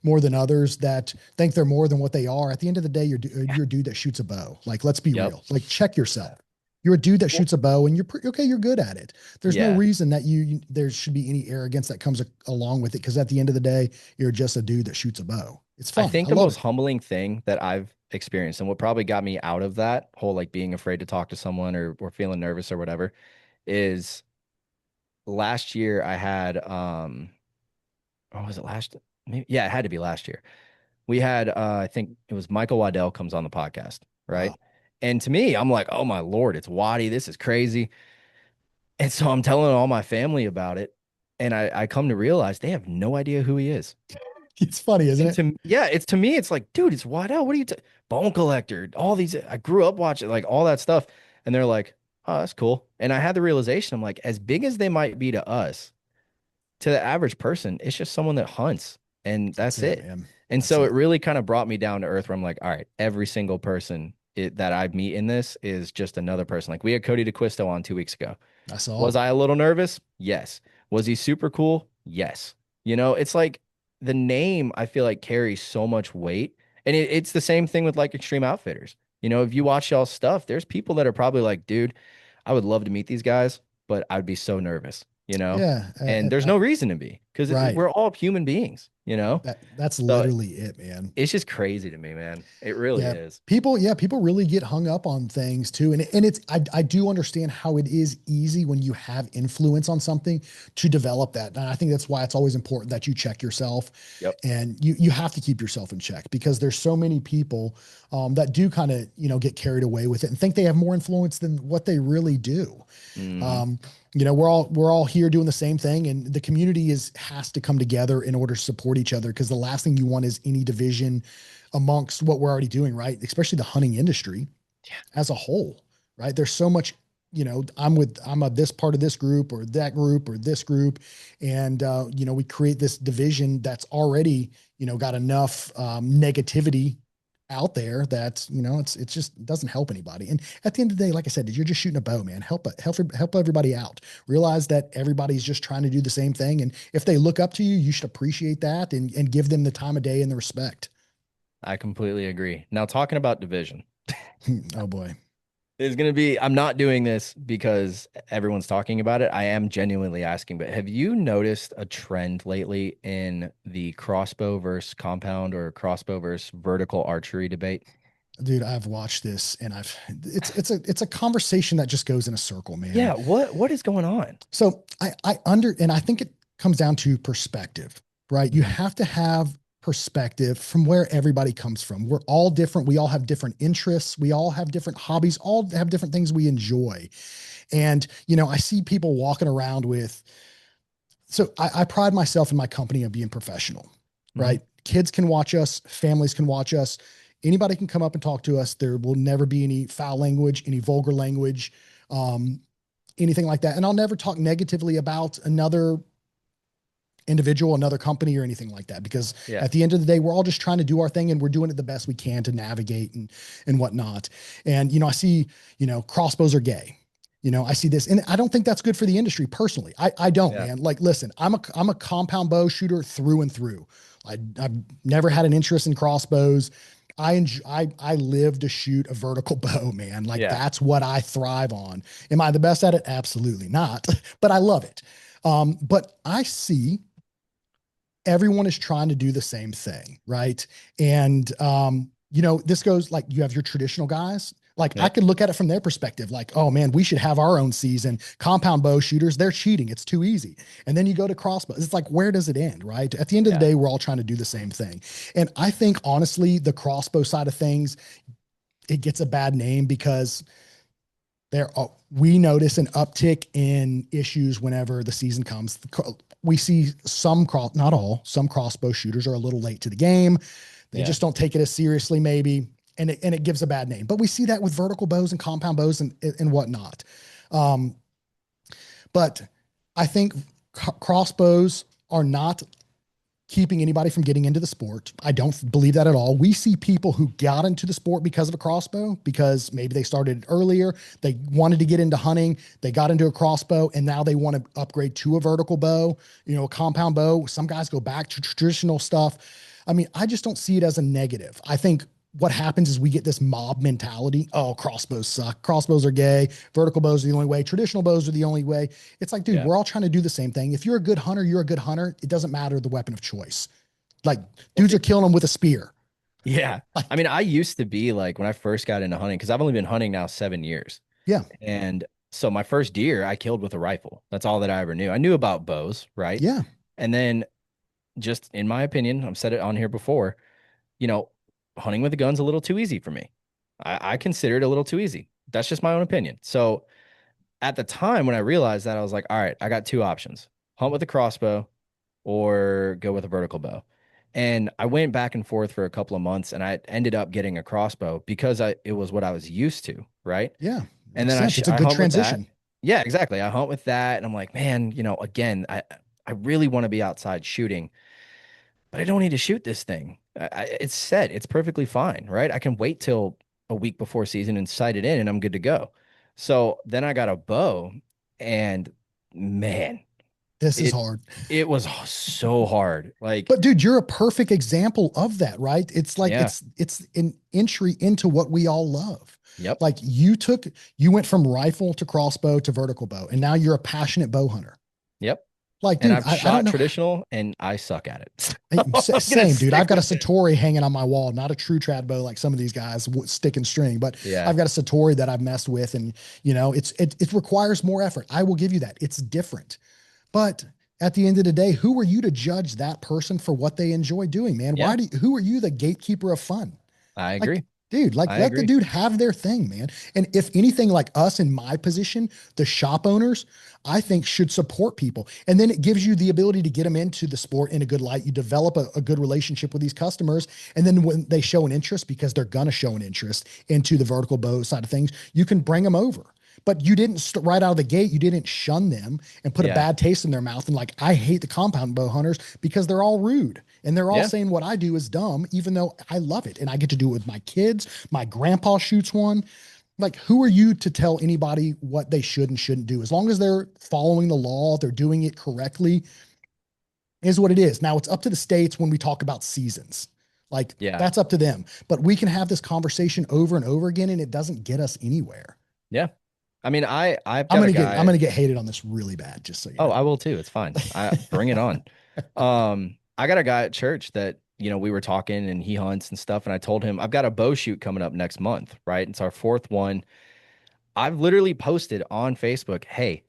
more than others, that think they're more than what they are. At the end of the day, yeah, you're a dude that shoots a bow. Like, let's be yep. real. Like, check yourself. You're a dude that Well, shoots a bow, and okay. You're good at it. There's no yeah. reason that there should be any arrogance that comes along with it. Because at the end of the day, you're just a dude that shoots a bow. It's I fun. think I the love most it. humbling thing that I've experienced and what probably got me out of that whole like being afraid to talk to someone or feeling nervous or whatever is last year I had or was it last maybe, yeah, it had to be last year. We had I think it was Michael Waddell comes on the podcast, right? Wow. And to me, I'm like, oh my Lord, it's Waddy. This is crazy. And so I'm telling all my family about it. And I come to realize they have no idea who he is. It's funny, isn't And it? it's to me, it's like, dude, it's Waddell. What are you bone collector? All these, I grew up watching like all that stuff. And they're like, oh, that's cool. And I had the realization, I'm like, as big as they might be to us, to the average person, it's just someone that hunts and That's that's it, it. man. And That's so it it. really kind of brought me down to earth where I'm like, all right, every single person that I meet in this is just another person. Like we had Cody DeQuisto on 2 weeks ago. I saw. Was I a little nervous? Yes. Was he super cool? Yes. It's like the name I feel like carries so much weight. And it's the same thing with like Extreme Outfitters. If you watch y'all stuff, there's people that are probably like, dude, I would love to meet these guys, but I'd be so nervous. Yeah. And there's no reason to be because Right. we're all human beings. That's So literally it, man. it's just crazy to me, man. It really Yeah. is. People really get hung up on things too. And I do understand how it is easy when you have influence on something to develop that. And I think that's why it's always important that you check yourself, Yep. and you have to keep yourself in check, because there's so many people that do kind of, get carried away with it and think they have more influence than what they really do. Hmm. Um, we're all here doing the same thing, and the community has to come together in order to support each other, because the last thing you want is any division amongst what we're already doing, right? Especially the hunting industry as a whole, right? There's so much, I'm a this part of this group or that group or this group. And, we create this division that's already, got enough negativity out there that, it's just it doesn't help anybody. And at the end of the day, like I said, you're just shooting a bow, man. Help everybody out. Realize that everybody's just trying to do the same thing. And if they look up to you, you should appreciate that and give them the time of day and the respect. I completely agree. Now, talking about division. Oh boy. There's going to be, I'm not doing this because everyone's talking about it. I am genuinely asking, but have you noticed a trend lately in the crossbow versus compound or crossbow versus vertical archery debate? Dude, I've watched this, and it's a conversation that just goes in a circle, man. Yeah, what is going on? So and I think it comes down to perspective, right? You Mhm. have to have perspective from where everybody comes from. We're all different. We all have different interests. We all have different hobbies, all have different things we enjoy. And, I see people walking around with, so I pride myself in my company of being professional, Mhm. right? Kids can watch us, families can watch us. Anybody can come up and talk to us. There will never be any foul language, any vulgar language, um, anything like that. And I'll never talk negatively about another individual, another company, or anything like that, because Yeah. at the end of the day, we're all just trying to do our thing, and we're doing it the best we can to navigate and whatnot. And, I see, crossbows are gay. I see this, and I don't think that's good for the industry personally. I don't, Yeah. man. Like, listen, I'm a compound bow shooter through and through. I've never had an interest in crossbows. I live to shoot a vertical bow, man. Like, Yeah. that's what I thrive on. Am I the best at it? Absolutely not, but I love it. But I see everyone is trying to do the same thing, right? And this goes like, you have your traditional guys. Like, I Yep. could look at it from their perspective, like, oh man, we should have our own season. Compound bow shooters, they're cheating. It's too easy. And then you go to crossbows. It's like, where does it end, right? At the end of the Yeah. day, we're all trying to do the same thing. And I think honestly, the crossbow side of things, it gets a bad name because we notice an uptick in issues whenever the season comes. We see not all, some crossbow shooters are a little late to the game. They Yeah. just don't take it as seriously, maybe, and it gives a bad name. But we see that with vertical bows and compound bows and whatnot. Um, but I think crossbows are not keeping anybody from getting into the sport. I don't believe that at all. We see people who got into the sport because of a crossbow, because maybe they started earlier, they wanted to get into hunting, they got into a crossbow, and now they want to upgrade to a vertical bow, a compound bow. Some guys go back to traditional stuff. I mean, I just don't see it as a negative. I think what happens is we get this mob mentality. Oh, crossbows suck. Crossbows are gay. Vertical bows are the only way. Traditional bows are the only way. It's like, dude, Yeah. we're all trying to do the same thing. If you're a good hunter, you're a good hunter. It doesn't matter the weapon of choice. Like, dudes are killing them with a spear. Yeah. I mean, I used to be like when I first got into hunting, because I've only been hunting now 7 years. Yeah. And so my first deer I killed with a rifle. That's all that I ever knew. I knew about bows, right? Yeah. And then just in my opinion, I've said it on here before, you know, hunting with a gun's a little too easy for me. I consider it a little too easy. That's just my own opinion. So at the time when I realized that, I was like, all right, I got two options: hunt with a crossbow or go with a vertical bow. And I went back and forth for a couple of months and I ended up getting a crossbow because it was what I was used to, right? Yeah. And Makes then sense. It's a I good hunt with that. transition. Yeah, exactly. I hunt with that and I'm like, man, again, I really want to be outside shooting, but I don't need to shoot this thing. It's set. It's perfectly fine, right? I can wait till a week before season and sight it in, and I'm good to go. So then I got a bow, and man, This is it hard. it was so hard. Like, But dude, you're a perfect example of that, right? It's like yeah, it's an entry into what we all love. yep, Like you went from rifle to crossbow to vertical bow, and now you're a passionate bow hunter. yep. Like, And dude, I've I don't shot know. traditional, and I suck at it. So I'm gonna Same, dude. I've stick got a with it. Satori hanging on my wall, not a true trad bow like some of these guys stick and string, but Yeah, I've got a Satori that I've messed with, and it requires more effort. I will give you that. It's different, but at the end of the day, who are you to judge that person for what they enjoy doing, man? yeah, Who are you, the gatekeeper of fun? I Like, agree. dude, like I let the agree. dude have their thing, man. And if anything, like us in my position, the shop owners, I think should support people. And then it gives you the ability to get them into the sport in a good light. You develop a good relationship with these customers. And then when they show an interest, because they're going to show an interest into the vertical bow side of things, you can bring them over. But you didn't right out of the gate, you didn't shun them and put a Yeah, bad taste in their mouth. And like, I hate the compound bow hunters because they're all rude and they're all yeah, saying what I do is dumb, even though I love it. And I get to do it with my kids. My grandpa shoots one. Like, who are you to tell anybody what they should and shouldn't do? As long as they're following the law, they're doing it correctly, is what it is. Now, it's up to the states when we talk about seasons. Like, yeah, that's up to them. But we can have this conversation over and over again, and it doesn't get us anywhere. yeah. I mean, I've I'm got a gonna get I'm guy. gonna get hated on this really bad, just so you Oh, know. I will too. It's fine. I bring it on. I got a guy at church that, we were talking and he hunts and stuff. And I told him I've got a bow shoot coming up next month, right? It's our fourth one. I've literally posted on Facebook, hey,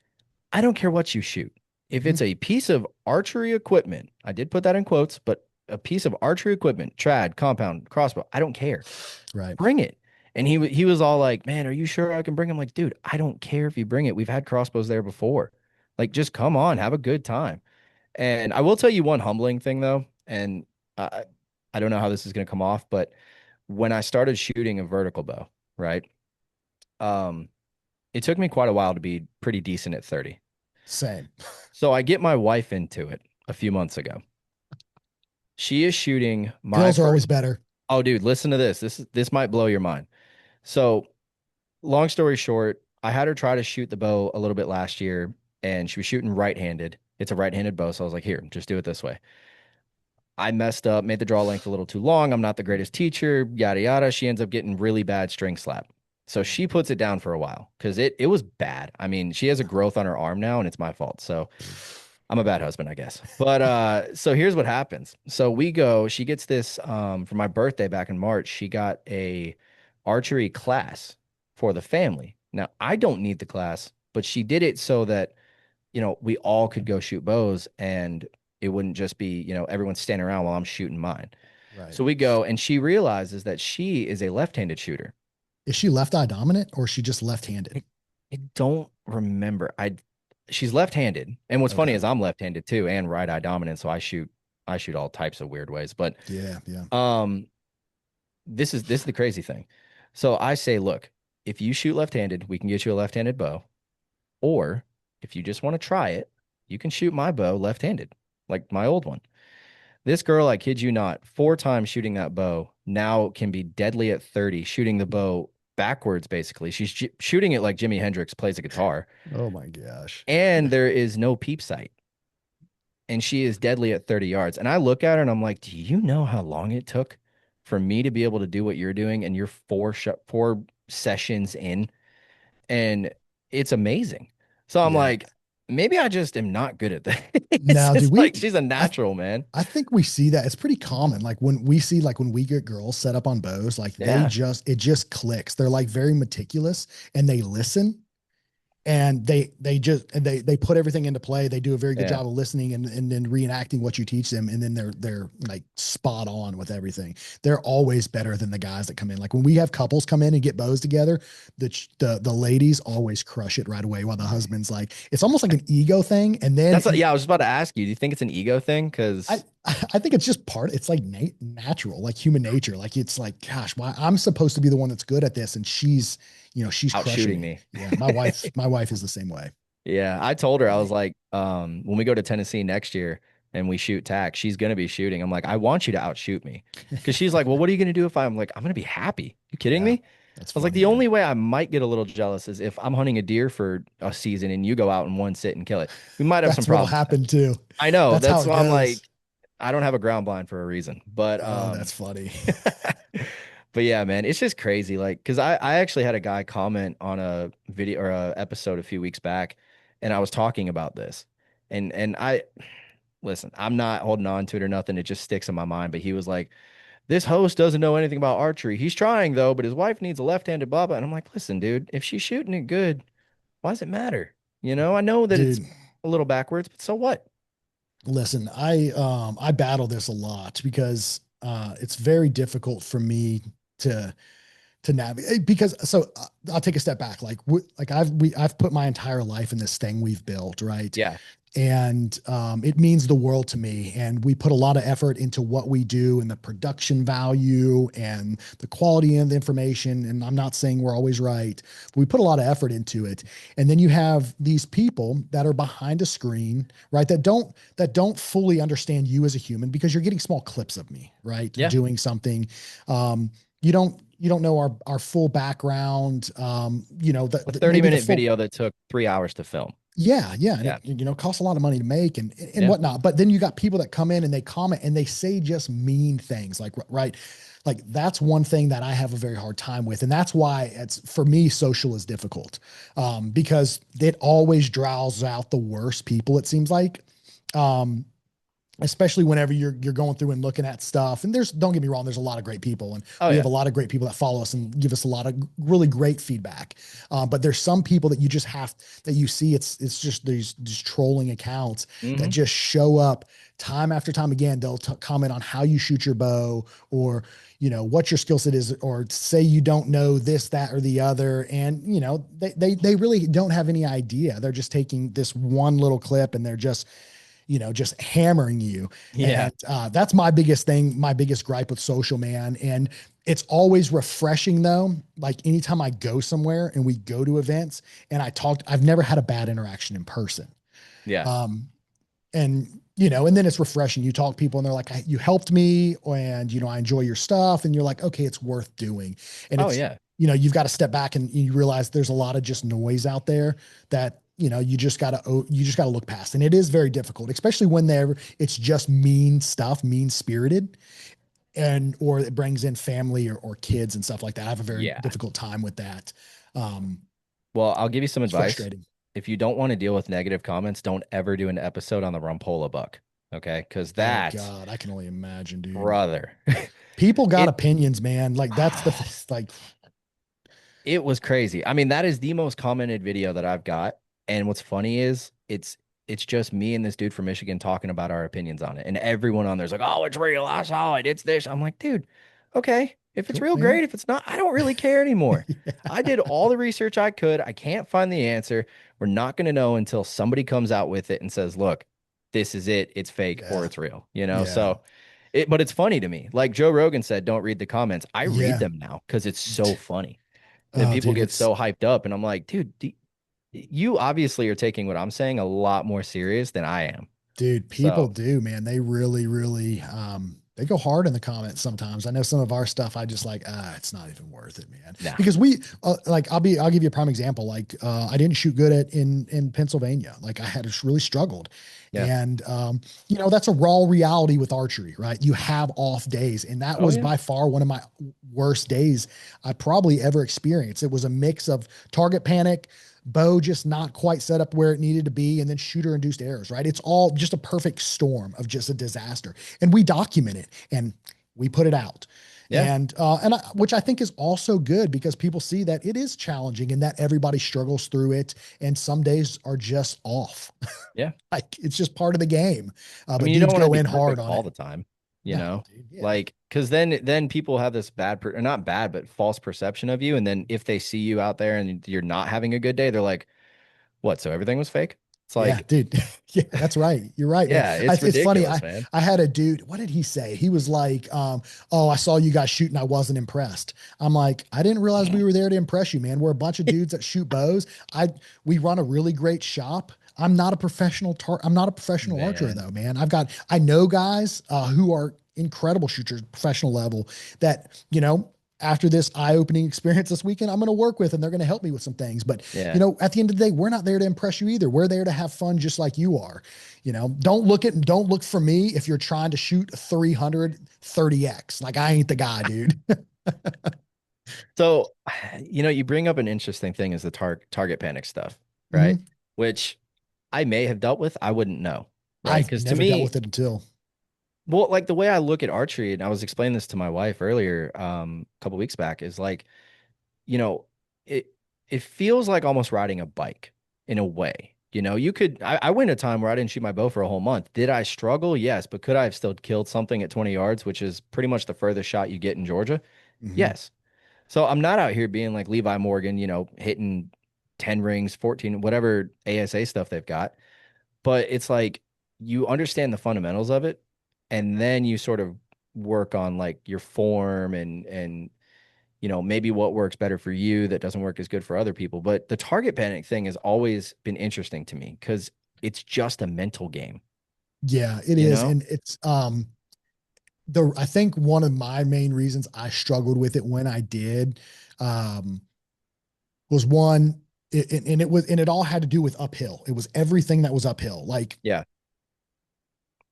I don't care what you shoot. If Mhm. it's a piece of archery equipment, I did put that in quotes, but a piece of archery equipment, trad, compound, crossbow, I don't care. Right. Bring it. And he was all like, man, are you sure I can bring him? Like, dude, I don't care if you bring it. We've had crossbows there before. Like, just come on, have a good time. And I will tell you one humbling thing though, and I I don't know how this is going to come off, but when I started shooting a vertical bow, right? Um, it took me quite a while to be pretty decent at 30. Same. So I get my wife into it a few months ago. She is shooting my Girls are always first. better. Oh, dude, listen to this. This might blow your mind. So, long story short, I had her try to shoot the bow a little bit last year, and she was shooting right-handed. It's a right-handed bow, so I was like, here, just do it this way. I messed up, made the draw length a little too long. I'm not the greatest teacher, yada yada. She ends up getting really bad string slap. So she puts it down for a while because it was bad. I mean, she has a growth on her arm now, and it's my fault. So I'm a bad husband, I guess. But so here's what happens. So we go, she gets this for my birthday back in March, she got a archery class for the family. Now, I don't need the class, but she did it so that we all could go shoot bows and it wouldn't just be, everyone standing around while I'm shooting mine. Right. So we go and she realizes that she is a left-handed shooter. Is she left eye dominant or is she just left-handed? I, I don't remember. She's left-handed. And what's funny Okay. is I'm left-handed too and right eye dominant, so I shoot all types of weird ways. But Yeah, yeah. um this is the crazy thing. So I say, look, if you shoot left-handed, we can get you a left-handed bow. Or if you just want to try it, you can shoot my bow left-handed, like my old one. This girl, I kid you not, 4 times shooting that bow now can be deadly at 30, shooting the bow backwards, basically. She's shooting it like Jimi Hendrix plays a guitar, Oh my gosh. and there is no peep sight. And she is deadly at 30 yards. And I look at her and I'm like, do you know how long it took for me to be able to do what you're doing? And you're 4 sessions in, and it's amazing. So I'm Yeah. like, maybe I just am not good at that. It's Now, do just we, like she's a I, natural, man. I think we see that it's pretty common. Like when we see, like when we get girls set up on bows, like Yeah. it just clicks. They're like very meticulous and they listen and they put everything into play. They do a very good Yeah. job of listening and then reenacting what you teach them, and then they're like spot on with everything. They're always better than the guys that come in. Like when we have couples come in and get bows together, the ladies always crush it right away, while the husband's like, it's almost like an ego thing. And then That's what, yeah, I was just about to ask you, do you think it's an ego thing? I Because I think it's just part. It's like natural, like human nature. Like it's like, gosh, why I'm supposed to be the one that's good at this, and she's out crushing shooting it. me. Yeah, my wife is the same way. Yeah, I told her, I was like, when we go to Tennessee next year and we shoot tack, she's gonna be shooting. I'm like, I want you to outshoot me. Because she's like, well, what are you gonna do if I'm like, I'm gonna be happy. You kidding Yeah, me? that's I was like, funny, the dude. only way I might get a little jealous is if I'm hunting a deer for a season and you go out in one sit and kill it. We might have some That's what'll problems then. happen too. I know. That's how That's it why I'm goes. like, I don't have a ground blind for a reason. But Oh, that's funny. but yeah, man, it's just crazy. Like, because I actually had a guy comment on a video or a episode a few weeks back, and I was talking about this. And I listen, I'm not holding on to it or nothing. It just sticks in my mind. But he was like, this host doesn't know anything about archery. He's trying though, but his wife needs a left-handed blah blah. And I'm like, listen, dude, if she's shooting it good, why does it matter? I know that it's Dude, a little backwards, but so what? listen, I battle this a lot because it's very difficult for me to navigate because I'll take a step back. Like like I've put my entire life in this thing we've built, right? Yeah. And it means the world to me. And we put a lot of effort into what we do and the production value and the quality of the information. And I'm not saying we're always right, but we put a lot of effort into it. And then you have these people that are behind a screen, right? That don't fully understand you as a human because you're getting small clips of me, right? Yeah. Doing something. You don't know our full background. A 30 Maybe the minute full. video that took 3 hours to film. Yeah, yeah, and Yeah. it costs a lot of money to make and Yeah. whatnot. But then you got people that come in and they comment and they say just mean things, like right, like that's one thing that I have a very hard time with, and that's why it's for me social is difficult, because it always draws out the worst people. It seems like, um, especially whenever you're going through and looking at stuff. And don't get me wrong, there's a lot of great people, and Oh we have yeah. a lot of great people that follow us and give us a lot of really great feedback. But there's some people that you just have that you see it's just these trolling accounts that Hmm. just show up time after time again. They'll comment on how you shoot your bow, or what your skill set is, or say you don't know this, that, or the other. And they really don't have any idea. They're just taking this one little clip and they're just hammering you. Yeah. And that's my biggest thing, my biggest gripe with social, man. And it's always refreshing though. Like anytime I go somewhere and we go to events and I've never had a bad interaction in person. Yeah. Um, and and then it's refreshing. You talk to people and they're like, you helped me, and I enjoy your stuff. And you're like, okay, it's worth doing. And Oh it's, yeah. you've got to step back and you realize there's a lot of just noise out there that, you just gotta look past. And it is very difficult, especially when it's just mean stuff, mean spirited, or it brings in family or kids and stuff like that. I have a very Yeah. difficult time with that. Um, Well, I'll give you some it's advice. frustrating. If you don't want to deal with negative comments, don't ever do an episode on the Rumpola buck. Okay? Because Oh that, God, I can only imagine, dude. brother, People got it opinions, man. Like that's like, it was crazy. I mean, that is the most commented video that I've got. And what's funny is it's just me and this dude from Michigan talking about our opinions on it. And everyone on there's like, oh, it's real. I saw it. It's this. I'm like, dude, okay. If it's cool, real, man. great. If it's not, I don't really care anymore. Yeah. I did all the research I could. I can't find the answer. We're not going to know until somebody comes out with it and says, look, this is it. It's fake or Yeah. it's real, Yeah. So but it's funny to me. Like Joe Rogan said, don't read the comments. I read Yeah. them now because it's so funny. And Oh, people dude, get it's so hyped up, and I'm like, dude, You obviously are taking what I'm saying a lot more serious than I am. Dude, people So, do, man. They really, really, they go hard in the comments sometimes. I know some of our stuff, I just like, it's not even worth it, man. nah. Because like, I'll give you a prime example. Like, I didn't shoot good in Pennsylvania. Like, I had really struggled. Yeah. And, that's a raw reality with archery, right? You have off days. And that Oh was yeah. by far one of my worst days I probably ever experienced. It was a mix of target panic, bow just not quite set up where it needed to be, and then shooter induced errors, right? It's all just a perfect storm of just a disaster. And we document it and we put it out. Yeah. Which I think is also good because people see that it is challenging and that everybody struggles through it. And some days are just off. Yeah. Like it's just part of the game. I But mean, you don't dudes want to go be in hard perfect on all it. the time, No, dude. Yeah. like because then people have this bad or not bad, but false perception of you. And then if they see you out there and you're not having a good day, they're like, what? So everything was fake? It's Yeah, like, dude. Yeah, that's right. You're right, man. yeah, it's It's funny. ridiculous, man. I had a dude. What did he say? He was like, "Oh, I saw you guys shooting. I wasn't impressed." I'm like, I didn't realize we were there to impress you, man. We're a bunch of dudes that shoot bows. We run a really great shop. I'm not a professional archer Man. though, man. I know guys who are incredible shooters, professional level. That after this eye-opening experience this weekend, I'm going to work with, and they're going to help me with some things. But Yeah. at the end of the day, we're not there to impress you either. We're there to have fun, just like you are. Don't look for me if you're trying to shoot a 330x. Like I ain't the guy, dude. So, you bring up an interesting thing is the target panic stuff, right? Mhm. Which I may have dealt with, I wouldn't know, right? I've Because to never dealt me, with it until. well, like the way I look at archery, and I was explaining this to my wife earlier, a couple weeks back, is like, you know, it it feels like almost riding a bike in a way. I went a time where I didn't shoot my bow for a whole month. Did I struggle? Yes, but could I have still killed something at 20 yards, which is pretty much the furthest shot you get in Georgia? Mhm. Yes. So I'm not out here being like Levi Morgan, hitting 10 rings, 14, whatever ASA stuff they've got. But it's like you understand the fundamentals of it, and then you sort of work on like your form and maybe what works better for you that doesn't work as good for other people. But the target panic thing has always been interesting to me because it's just a mental game, Yeah, it you is, know? and it's the I think one of my main reasons I struggled with it when I did um was one, and it all had to do with uphill. It was everything that was uphill. Like, Yeah.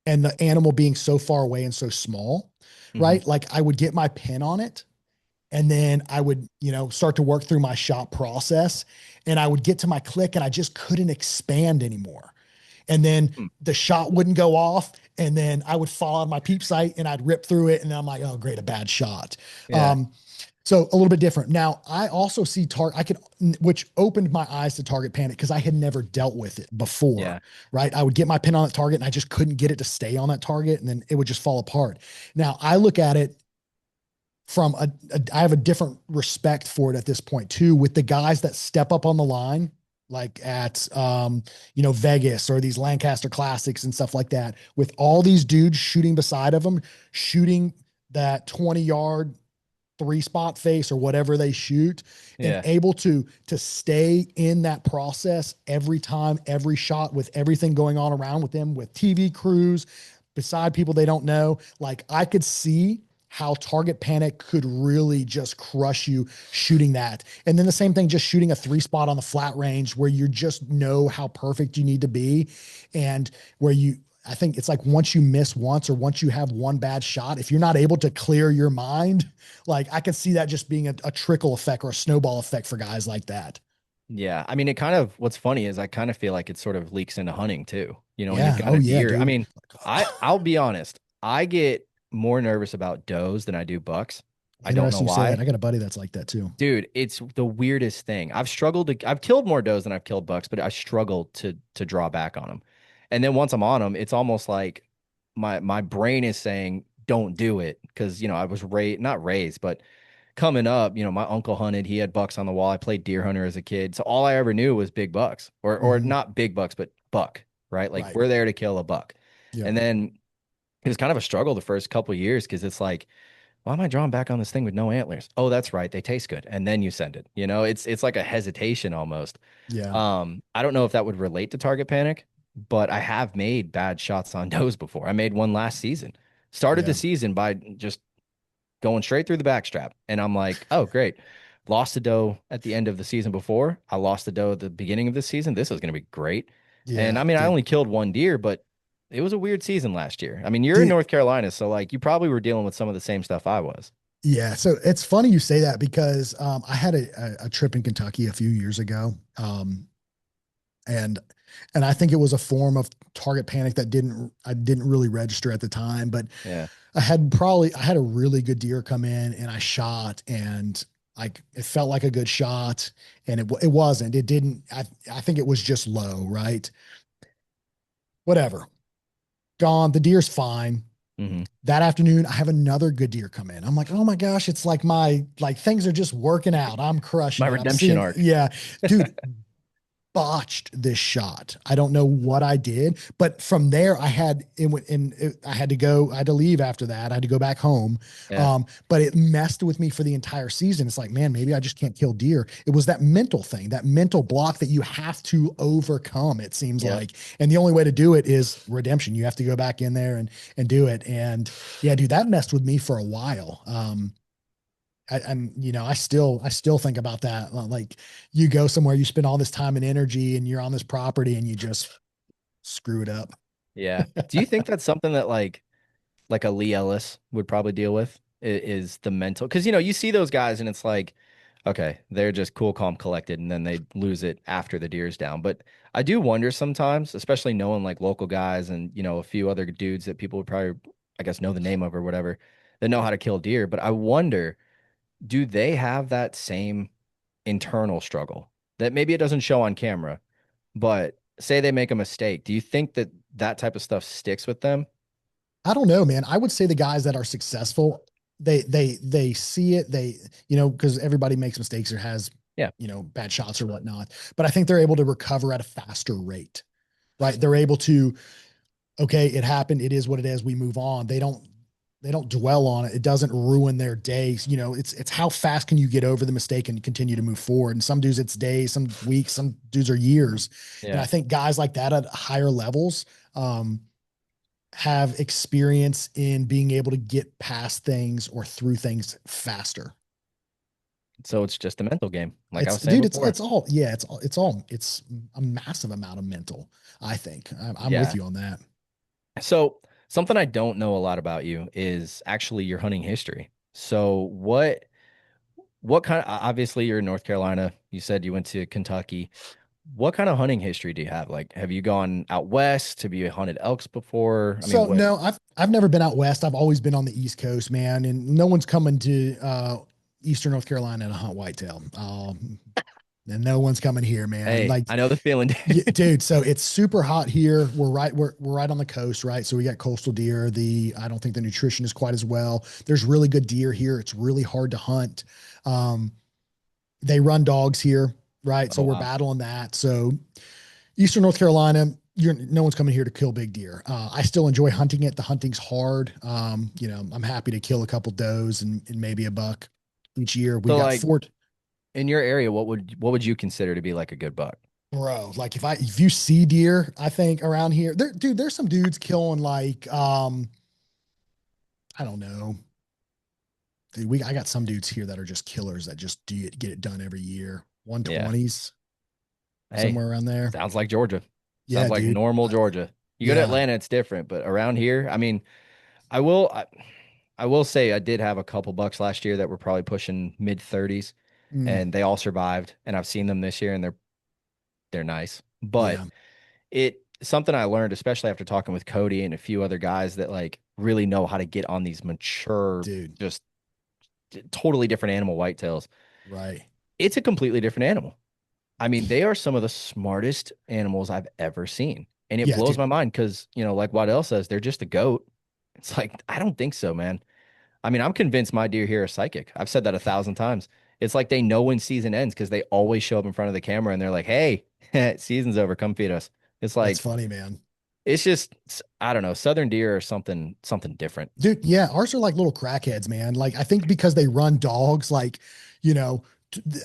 and the animal being so far away and so small, Hmm. right? Like I would get my pin on it and then I would, start to work through my shot process and I would get to my click and I just couldn't expand anymore. And then the shot wouldn't go off. And then I would fall out of my peep sight and I'd rip through it. And then I'm like, oh, great, a bad shot. Yeah. Um, so a little bit different. Now I also see which opened my eyes to target panic because I had never dealt with it before, Yeah. right? I would get my pin on that target and I just couldn't get it to stay on that target and then it would just fall apart. Now I look at it from I have a different respect for it at this point too, with the guys that step up on the line, like at Vegas or these Lancaster Classics and stuff like that, with all these dudes shooting beside of them, shooting that 20-yard three spot face or whatever they shoot, and Yeah. able to stay in that process every time, every shot, with everything going on around with them, with TV crews beside people they don't know. Like I could see how target panic could really just crush you shooting that. And then the same thing, just shooting a three spot on the flat range where you just know how perfect you need to be. And where I think it's like once you miss once or once you have one bad shot, if you're not able to clear your mind, like I could see that just being a trickle effect or a snowball effect for guys like that. Yeah. I mean, what's funny is I kind of feel like it sort of leaks into hunting too, when you've Yeah. got Oh a yeah, deer. I dude. mean, I'll be honest, I get more nervous about does than I do bucks. I don't know Interesting you say that. why. I got a buddy that's like that too. Dude, it's the weirdest thing. I've killed more does than I've killed bucks, but I struggle to draw back on them. And then once I'm on them, it's almost like my brain is saying, don't do it. Cause I was raised, not raised, but coming up, my uncle hunted, he had bucks on the wall. I played deer hunter as a kid. So all I ever knew was big bucks or Mhm. not big bucks, but buck, right? Like Right. we're there to kill a buck. Yep. And then it was kind of a struggle the first couple of years because it's like, why am I drawing back on this thing with no antlers? Oh, that's right. They taste good. And then you send it. It's like a hesitation almost. Yeah. I don't know if that would relate to target panic, but I have made bad shots on does before. I made one last season. Started the Yeah. season by just going straight through the backstrap. And I'm like, oh, great. Lost a doe at the end of the season before. I lost a doe at the beginning of this season. This is going to be great. And Yeah, I mean, I dude. only killed one deer, but it was a weird season last year. I mean, you're in Dude, North Carolina, so like you probably were dealing with some of the same stuff I was. yeah. So it's funny you say that because I had a trip in Kentucky a few years ago. And I think it was a form of target panic that I didn't really register at the time, but Yeah. I had a really good deer come in and I shot and like it felt like a good shot and it wasn't. It didn't I think it was just low, right? Whatever. Gone. The deer's fine. Hmm. That afternoon, I have another good deer come in. I'm like, oh my gosh, it's like like things are just working out. I'm My crushing it. I'm redemption seeing, arc. yeah, dude, botched this shot. I don't know what I did, but from there I had to go, I had to leave after that. I had to go back home. Yeah. But it messed with me for the entire season. It's like, man, maybe I just can't kill deer. It was that mental thing, that mental block that you have to overcome, it seems Yep. like. And the only way to do it is redemption. You have to go back in there and do it. And yeah, dude, that messed with me for a while. And I still think about that. Like you go somewhere, you spend all this time and energy, and you're on this property, and you just screw it up. Yeah. Do you think that's something that like a Lee Ellis would probably deal with is the mental? Because you see those guys and it's like, okay, they're just cool, calm, collected, and then they lose it after the deer's down. But I do wonder sometimes, especially knowing like local guys and a few other dudes that people would probably, I guess, know the name of or whatever, that know how to kill deer. But I wonder, do they have that same internal struggle that maybe it doesn't show on camera, but say they make a mistake? Do you think that that type of stuff sticks with them? I don't know, man. I would say the guys that are successful, they see it, because everybody makes mistakes or has, Yeah. bad shots or whatnot. But I think they're able to recover at a faster rate, right? They're able to, okay, it happened, it is what it is, we move on. They don't dwell on it. It doesn't ruin their days. It's how fast can you get over the mistake and continue to move forward. And some dudes it's days, some weeks, some dudes are years. And I Yeah. think guys like that at higher levels have experience in being able to get past things or through things faster. So it's just a mental game, like I It's was saying dude, it's before. it's all yeah, it's a massive amount of mental. I think I'm with Yeah. you on that. So something I don't know a lot about you is actually your hunting history. So what kind of, obviously you're in North Carolina. You said you went to Kentucky. What kind of hunting history do you have? Like, have you gone out west? Have you hunted elks before? I mean, So what? no, I've never been out west. I've always been on the East Coast, man, and no one's coming to Eastern North Carolina to hunt whitetail. And no one's coming here, man. Hey, Like, I know the feeling. yeah, dude. So it's super hot here. We're right on the coast, right? So we got coastal deer. I don't think the nutrition is quite as well. There's really good deer here. It's really hard to hunt. Um, they run dogs here, right? So Oh we're wow. battling that. So Eastern North Carolina, no one's coming here to kill big deer. I still enjoy hunting it. The hunting's hard. I'm happy to kill a couple does and maybe a buck each year. We So got like Fort, in your area, what would you consider to be like a good buck? bro. Like if you see deer, I think around here, dude, there's some dudes killing like I don't know. Dude, I got some dudes here that are just killers that just get it done every year. Yeah. 120s, Hey, somewhere around there. sounds like Georgia. Yeah, Sounds like dude. normal Georgia. You go to Yeah. Atlanta, it's different, but around here, I mean, I will I will say I did have a couple bucks last year that were probably pushing mid 30s Mm, and they all survived and I've seen them this year and they're nice. But yeah, it something I learned especially after talking with Cody and a few other guys that like really know how to get on these mature dude. just totally different animal whitetails. Right. It's a completely different animal. I mean, they are some of the smartest animals I've ever seen. And it Yeah, blows dude. my mind because, like Waddell says, they're just a goat. It's like, I don't think so, man. I mean, I'm convinced my deer here are psychic. I've said that 1,000 times. It's like they know when season ends because they always show up in front of the camera and they're like, hey, season's over. Come feed us. It's That's like, funny, man. it's just I don't know, southern deer or something different. Dude, yeah, ours are like little crackheads, man. Like I think because they run dogs, like, you know,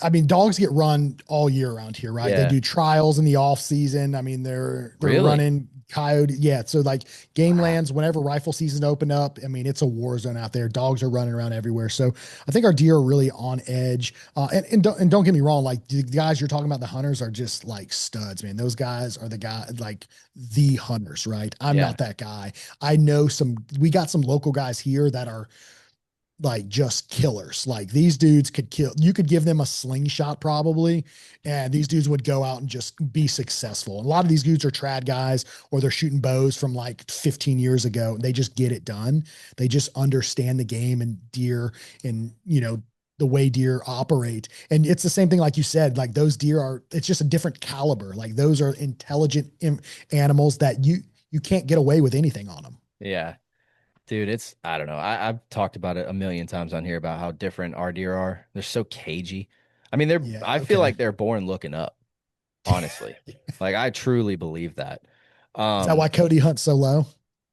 I mean, dogs get run all year around here, right? They Yeah. do trials in the off season. I mean, they're Really? running coyote. Yeah, so like game Wow. lands, whenever rifle season open up, I mean, it's a war zone out there. Dogs are running around everywhere. So I think our deer are really on edge. And don't get me wrong, like the guys you're talking about, the hunters are just like studs, man. Those guys are the guy like the hunters, right? I'm Yeah. not that guy. I know we got some local guys here that are like just killers. Like these dudes could kill, you could give them a slingshot probably, and these dudes would go out and just be successful. And a lot of these dudes are trad guys or they're shooting bows from like 15 years ago. They just get it done. They just understand the game and deer and, the way deer operate. And it's the same thing, like you said, like those deer are, it's just a different caliber. Like those are intelligent animals that you can't get away with anything on them. Yeah. Dude, I don't know. I've talked about it a million times on here about how different our deer are. They're so cagey. I mean, Yeah. I feel Okay. like they're born looking up, honestly. Like I truly believe that. Is that why Um, Cody hunts so low?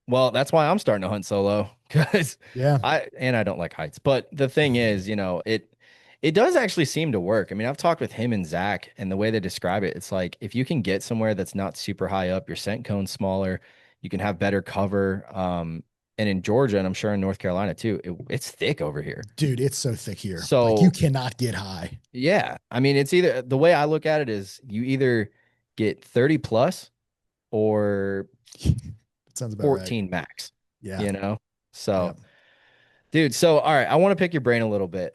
well, that's why I'm starting to hunt solo because Yeah. I don't like heights. But the thing is, it does actually seem to work. I mean, I've talked with him and Zach, and the way they describe it, it's like if you can get somewhere that's not super high up, your scent cone's smaller, you can have better cover. And in Georgia, and I'm sure in North Carolina too, it's thick over here. Dude, it's so thick here. Like you So cannot get high. yeah, I mean, it's either the way I look at it is you either get 30 plus or It sounds about right. 14 max, Yeah. you know? Yeah. So, dude, so all right, I want to pick your brain a little bit.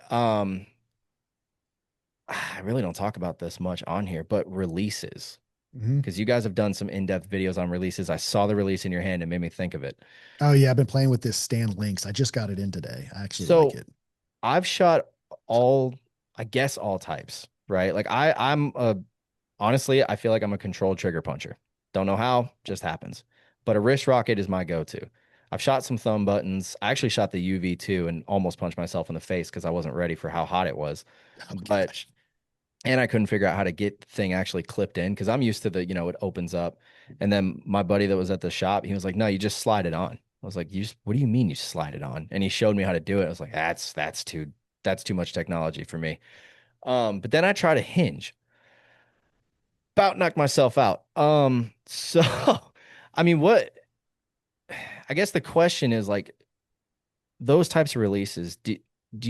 I really don't talk about this much on here, but releases, Hmm. because you guys have done some in-depth videos on releases. I saw the release in your hand and made me think of it. Oh yeah, I've been playing with this Stan Lynx. I just got it in today. I actually like So it. I've shot all, I guess all types, right? Like honestly, I feel like I'm a controlled trigger puncher. Don't know how, just happens. But a wrist rocket is my go-to. I've shot some thumb buttons. I actually shot the UV too and almost punched myself in the face because I wasn't ready for how hot it was. Oh But gosh. and I couldn't figure out how to get the thing actually clipped in because I'm used to it opens up. And then my buddy that was at the shop, he was like, "No, you just slide it on." I was like, what do you mean you slide it on?" And he showed me how to do it. I was like, that's too much technology for me. But then I tried a hinge, about knocked myself out. So I mean, I guess the question is like those types of releases, do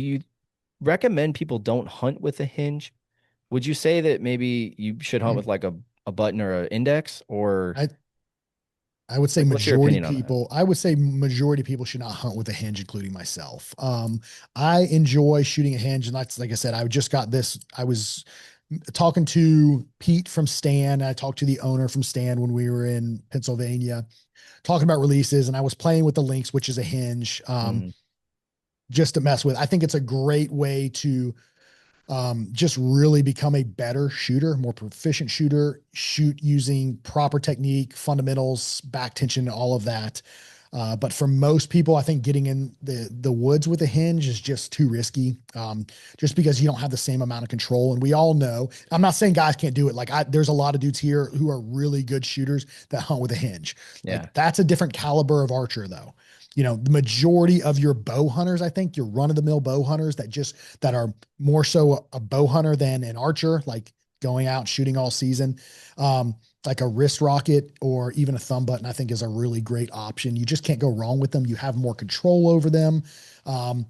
you recommend people don't hunt with a hinge? Would you say that maybe you should hunt with like a button or an index, or I I would say like what's your majority opinion on that? people, I would say majority people should not hunt with a hinge, including myself. I enjoy shooting a hinge, and that's like I said, I just got this. I was talking to Pete from Stan. I talked to the owner from Stan when we were in Pennsylvania, talking about releases, and I was playing with the Lynx, which is a hinge, Mhm. just to mess with. I think it's a great way to just really become a better shooter, more proficient shooter, shoot using proper technique, fundamentals, back tension, all of that. But for most people, I think getting in the woods with a hinge is just too risky, just because you don't have the same amount of control. And we all know, I'm not saying guys can't do it. Like there's a lot of dudes here who are really good shooters that hunt with a hinge. Yeah. Like that's a different caliber of archer, though. The majority of your bow hunters, I think your run of the mill bow hunters that are more so a bow hunter than an archer, like going out shooting all season. Like a wrist rocket or even a thumb button, I think is a really great option. You just can't go wrong with them. You have more control over them. Um,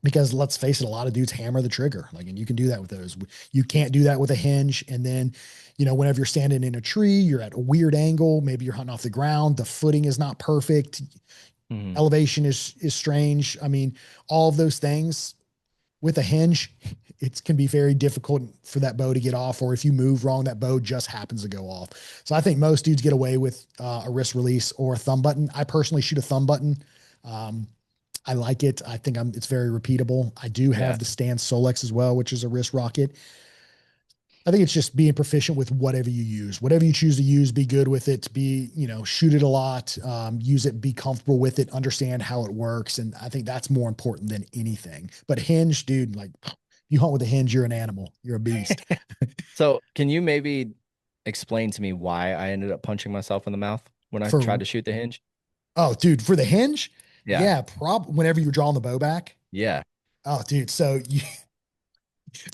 because let's face it, a lot of dudes hammer the trigger. Like, and you can do that with those. You can't do that with a hinge. And then, whenever you're standing in a tree, you're at a weird angle. Maybe you're hunting off the ground. The footing is not perfect. Mhm. Elevation is strange. I mean, all of those things with a hinge, it can be very difficult for that bow to get off, or if you move wrong, that bow just happens to go off. So I think most dudes get away with a wrist release or a thumb button. I personally shoot a thumb button. Um, I like it. I think it's very repeatable. I do Yeah. have the Stan Solex as well, which is a wrist rocket. I think it's just being proficient with whatever you use, whatever you choose to use, be good with it, shoot it a lot, use it, be comfortable with it, understand how it works. And I think that's more important than anything. But hinge, dude, like you hunt with a hinge, you're an animal, you're a beast. So, can you maybe explain to me why I ended up punching myself in the mouth? when I tried For to shoot the hinge. oh, dude, for the hinge, Yeah. yeah, whenever you're drawing the bow back. Yeah. Oh, dude, so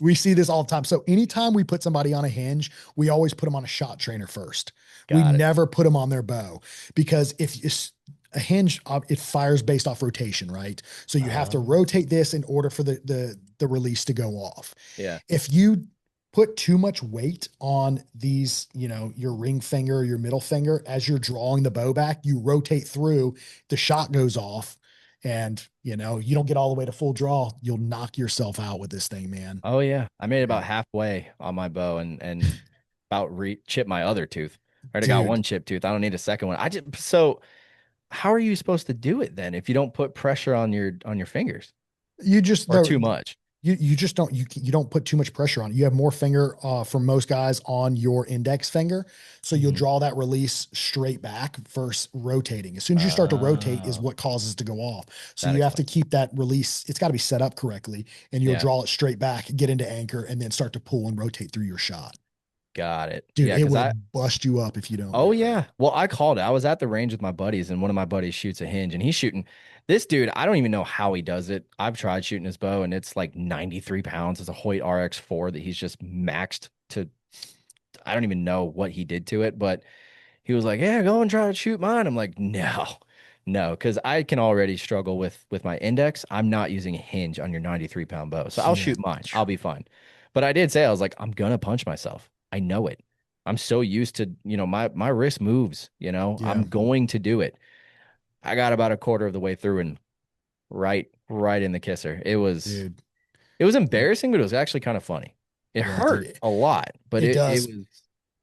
we see this all the time. So anytime we put somebody on a hinge, we always put them on a shot trainer first. We Got it. never put them on their bow because if it's a hinge, it fires based off rotation, right? So you have to Oh, rotate this in order for the release to go off. yeah. If you put too much weight on these, your ring finger, your middle finger, as you're drawing the bow back, you rotate through, the shot goes off, and you don't get all the way to full draw. You'll knock yourself out with this thing, man. Oh yeah. I made it Yeah. about halfway on my bow and about chip my other tooth. I already got Dude, one chip tooth. I don't need a second one. So how are you supposed to do it then if you don't put pressure on your fingers you just or the too much? you just don't you don't put too much pressure on it. You have more finger for most guys on your index finger, so you'll Mhm. draw that release straight back versus rotating. As soon as you start to rotate is Oh, what causes to go off. So that you have to explains. keep that release. It's got to be set up correctly, and you'll Yeah, draw it straight back, get into anchor, and then start to pull and rotate through your shot. got it. Dude, Yeah, it because will I bust you up if you don't, oh man. yeah. Well, I called it. I was at the range with my buddies, and one of my buddies shoots a hinge, and he's shooting this dude. I don't even know how he does it. I've tried shooting his bow, and it's like 93 pounds. It's a Hoyt RX4 that he's just maxed to. I don't even know what he did to it, but he was like, "Yeah, go and try to shoot mine." I'm like, "No, no," because I can already struggle with my index. I'm not using a hinge on your 93-pound bow, so I'll Yeah. shoot mine. I'll be fine. But I did say I was like, I'm gonna punch myself. I know it. I'm so used to, my wrist moves. Yeah, I'm going to do it. I got about a quarter of the way through and right in the kisser. It was dude. it was embarrassing, but it was actually kind of funny. It Yeah, hurt dude. a lot, but It does.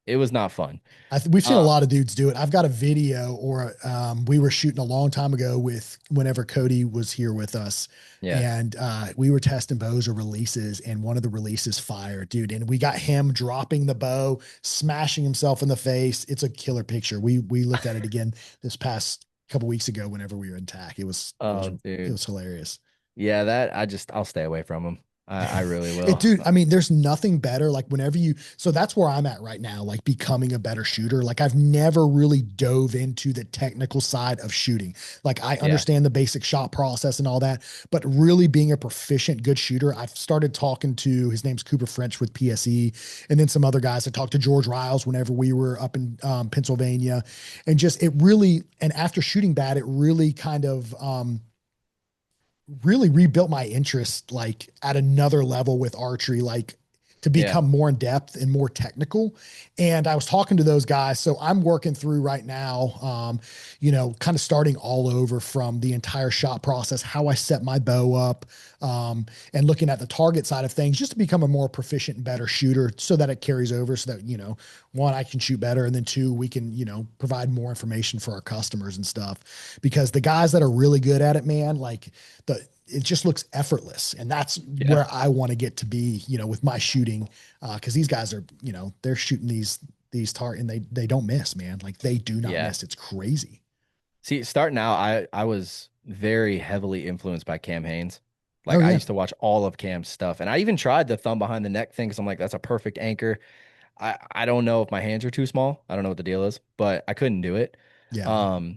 it was not fun. We've seen a Uh, lot of dudes do it. I've got a video, or we were shooting a long time ago with whenever Cody was here with us, yeah. and we were testing bows or releases, and one of the releases fired, dude, and we got him dropping the bow, smashing himself in the face. It's a killer picture. We looked at it again this past couple weeks ago whenever we were in TAC. Oh, It dude. was hilarious. Yeah, I'll stay away from them. I really will. Dude, I mean, there's nothing better. Like whenever so that's where I'm at right now, like becoming a better shooter. Like I've never really dove into the technical side of shooting. Like I Yeah. understand the basic shot process and all that, but really being a proficient, good shooter, I've started talking to, his name's Cooper French with PSE, and then some other guys. I talked to George Riles whenever we were up in Pennsylvania, and just, and after shooting bad, it really kind of, really rebuilt my interest like at another level with archery, like to Yeah. become more in depth and more technical. And I was talking to those guys. So I'm working through right now, kind of starting all over from the entire shot process, how I set my bow up, and looking at the target side of things just to become a more proficient and better shooter so that it carries over so that, one, I can shoot better. And then two, we can, provide more information for our customers and stuff, because the guys that are really good at it, man, like it just looks effortless. And that's Yeah. where I want to get to be, with my shooting. Cause these guys are, they're shooting these target and they don't miss, man. Like they do not Yeah. miss. It's crazy. See, starting out, I was very heavily influenced by Cam Hanes. Oh Like I yeah. used to watch all of Cam's stuff, and I even tried the thumb behind the neck thing because I'm like, that's a perfect anchor. I don't know if my hands are too small. I don't know what the deal is, but I couldn't do it. Yeah.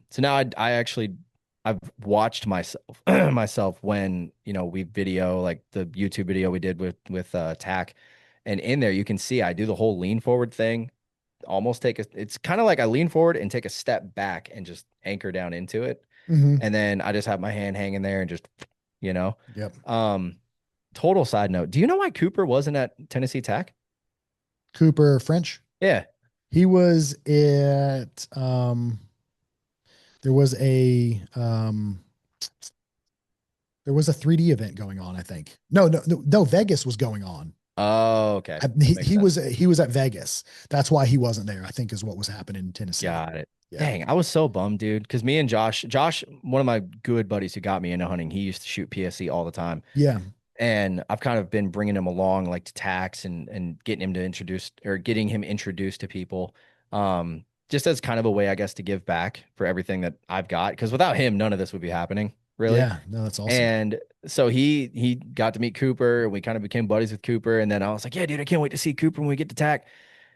So now I've watched myself when we video like the YouTube video we did with TAC, and in there you can see I do the whole lean forward thing. Almost it's kind of like I lean forward and take a step back and just anchor down into it, Mm-hmm. and then I just have my hand hanging there and just you know. Yep. Um, total side note. Do you know why Cooper wasn't at Tennessee Tech? Cooper French. Yeah. He was at, there was there was a 3D event going on, I think. No, Vegas was going on. Oh, okay. He, That makes he sense. was he was at Vegas. That's why he wasn't there, I think, is what was happening in Tennessee. Got it. Yeah. Dang, I was so bummed, dude. Because me and Josh, one of my good buddies who got me into hunting, he used to shoot PSC all the time. Yeah. And I've kind of been bringing him along like to tax and getting him introduced to people. Just as kind of a way, I guess, to give back for everything that I've got. Because without him, none of this would be happening, really. Yeah. No, that's awesome. And so he got to meet Cooper, and we kind of became buddies with Cooper. And then I was like, yeah, dude, I can't wait to see Cooper when we get to tack.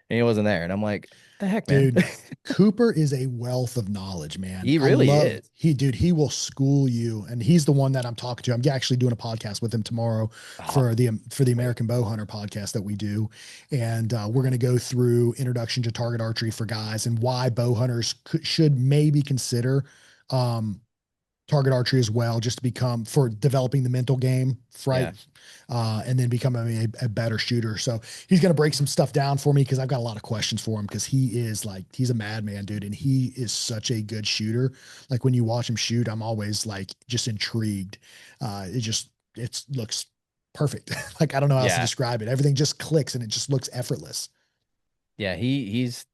and he wasn't there. And I'm like, the heck, man. Dude, Cooper is a wealth of knowledge, man. He I really love is. he will school you, and he's the one that I'm talking to. I'm actually doing a podcast with him tomorrow Oh, for the American Bowhunter podcast that we do, and we're going to go through introduction to target archery for guys and why bow hunters should maybe consider um, target archery as well, just to become for developing the mental game, right? yeah. And then becoming a better shooter. So he's going to break some stuff down for me because I've got a lot of questions for him because he is like, he's a madman, dude. And he is such a good shooter. Like when you watch him shoot, I'm always like just intrigued. It looks perfect. Like, I don't know how else to Yeah. describe it. Everything just clicks and it just looks effortless. Yeah. He's,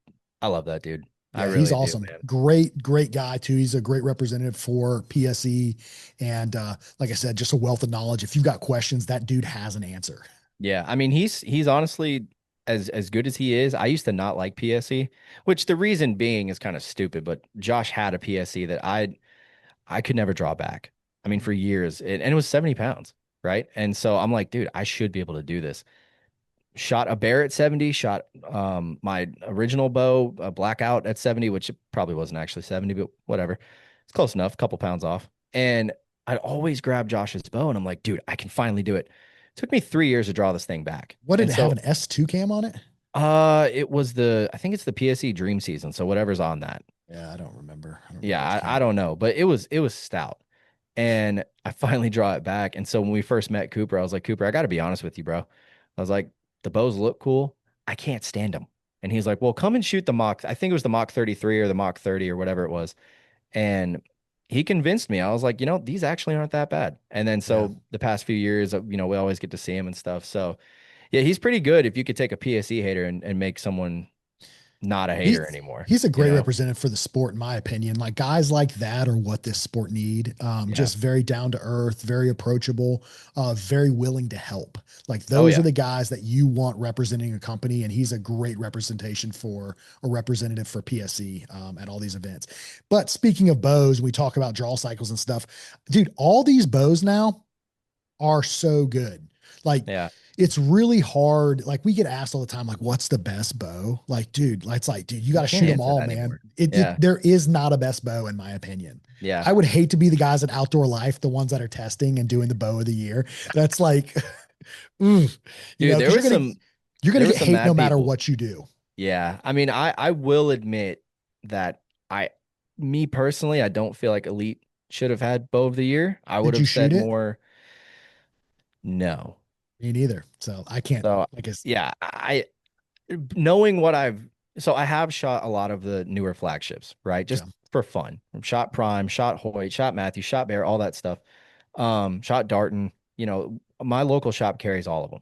I love that dude. I Yeah, he's really do, awesome. man. Great guy too. He's a great representative for PSE, and like I said, just a wealth of knowledge. If you've got questions, that dude has an answer. Yeah. I mean, he's honestly as good as he is. I used to not like PSE, which the reason being is kind of stupid, but Josh had a PSE that I could never draw back. I mean, for years, and it was 70 pounds, right? And so I'm like, dude, I should be able to do this. Shot a bear at 70, shot my original bow, a blackout at 70, which it probably wasn't actually 70, but whatever. It's close enough, a couple pounds off. And I'd always grab Josh's bow and I'm like, dude, I can finally do it. It took me 3 years to draw this thing back. What did And it have, so an S2 cam on it? it was I think it's the PSE Dream Season. So whatever's on that. Yeah, I don't remember. I don't remember which Yeah, I cam. don't know, but it was stout. And I finally draw it back. And so when we first met Cooper, I was like, Cooper, I got to be honest with you, bro. I was like, the bows look cool. I can't stand them. And he's like, well, come and shoot the mock. I think it was the mock 33 or the mock 30 or whatever it was. And he convinced me. I was like, these actually aren't that bad. And then Yeah. so the past few years, we always get to see him and stuff. So yeah, he's pretty good if you could take a PSE hater and make someone not a He hater anymore, he's a great representative for the sport, in my opinion. Like guys like that are what this sport need. Yeah. Just very down to earth, very approachable, very willing to help. Like Oh those are yeah. the guys that you want representing a company, and he's a great representation for a representative for PSE at all these events. But speaking of bows, we talk about draw cycles and stuff, dude. All these bows now are so good. Like Yeah. it's really hard. Like we get asked all the time, like, what's the best bow? Like, dude, it's like, dude, you got You to can't shoot them answer all, that man. anymore. It Yeah. there is not a best bow in my opinion. Yeah. I would hate to be the guys at Outdoor Life, the ones that are testing and doing the bow of the year. That's like, mm, Dude, because you're gonna there get was some hate no mad matter people. what you do. Yeah. I mean, I will admit that me personally, I don't feel like Elite should have had Bow of the Year. I would Did you have shoot said it? more no. Me neither. So I can't. So I guess. yeah, knowing what so I have shot a lot of the newer flagships, right? Just Okay. for fun. Shot Prime, shot Hoyt, shot Matthew, shot Bear, all that stuff. Shot Darton. My local shop carries all of them.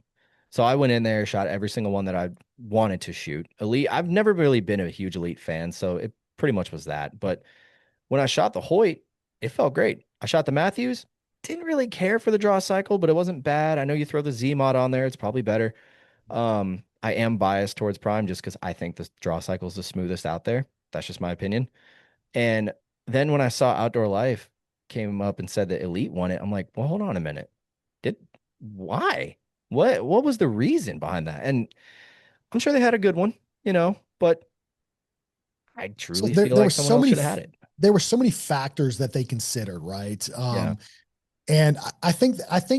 So I went in there, shot every single one that I wanted to shoot. Elite, I've never really been a huge Elite fan, so it pretty much was that. But when I shot the Hoyt, it felt great. I shot the Matthews, didn't really care for the draw cycle, but it wasn't bad. I know you throw the Z mod on there, it's probably better. I am biased towards Prime just because I think the draw cycle is the smoothest out there. That's just my opinion. And then when I saw Outdoor Life came up and said that Elite won it, I'm like, well, hold on a minute. Did why? What was the reason behind that? And I'm sure they had a good one, but I So truly feel like someone else should have had it. there were so many factors that they considered, right? Yeah. And I think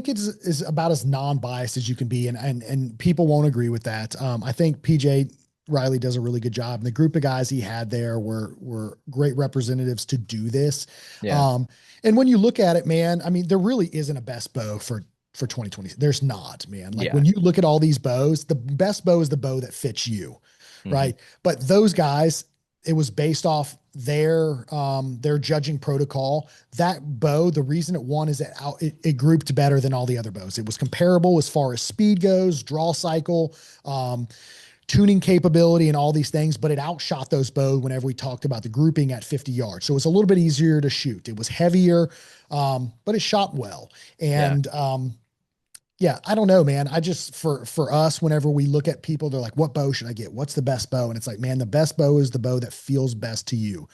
it is about as non-biased as you can be, and people won't agree with that. I think PJ Riley does a really good job, and the group of guys he had there were great representatives to do this. Yeah. Um, and when you look at it, man, I mean, there really isn't a best bow for 2020. There's not, man. Like Yeah. when you look at all these bows, the best bow is the bow that fits you, Mhm. right? But those guys, it was based off their judging protocol. That bow, the reason it won is that it grouped better than all the other bows. It was comparable as far as speed goes, draw cycle, tuning capability, and all these things, but it outshot those bows whenever we talked about the grouping at 50 yards. So it was a little bit easier to shoot. It was heavier, but it shot well. Yeah. And yeah, I don't know, man. I just for us, whenever we look at people, they're like, "What bow should I get? What's the best bow?" And it's like, man, the best bow is the bow that feels best to you.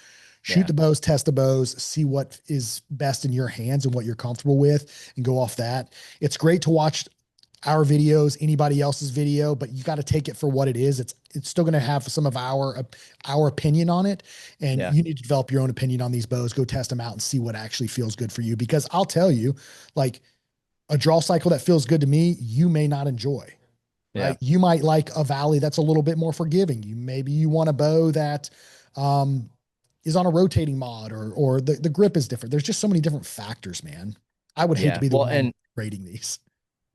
Shoot Yeah. the bows, test the bows, see what is best in your hands and what you're comfortable with, and go off that. It's great to watch our videos, anybody else's video, but you got to take it for what it is. It's still going to have some of our opinion on it, and Yeah. you need to develop your own opinion on these bows. Go test them out and see what actually feels good for you. Because I'll tell you, like a draw cycle that feels good to me, you may not enjoy. Yeah. Right? You might like a valley that's a little bit more forgiving. Maybe you want a bow that um, is on a rotating mod, or the grip is different. There's just so many different factors, man. I would hate to Yeah. be the Well, one and rating these.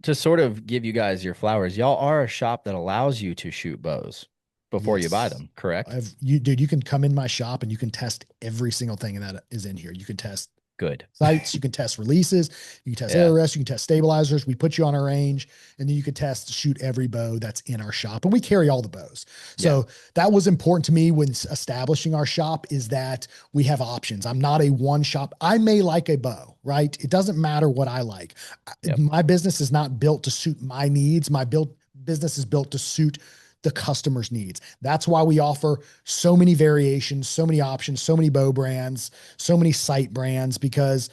to sort of give you guys your flowers, y'all are a shop that allows you to shoot bows before you buy Yes. them, correct? Dude, you can come in my shop and you can test every single thing that is in here. You can test Good. sights, you can test releases, you can test Yeah. ARS, you can test stabilizers. We put you on a range, and then you can test shoot every bow that's in our shop. And we carry all the bows. Yeah. So that was important to me when establishing our shop, is that we have options. I'm not a one shop. I may like a bow, right? It doesn't matter what I like. Yep. My business is not built to suit my needs. Business is built to suit the customer's needs. That's why we offer so many variations, so many options, so many bow brands, so many sight brands, because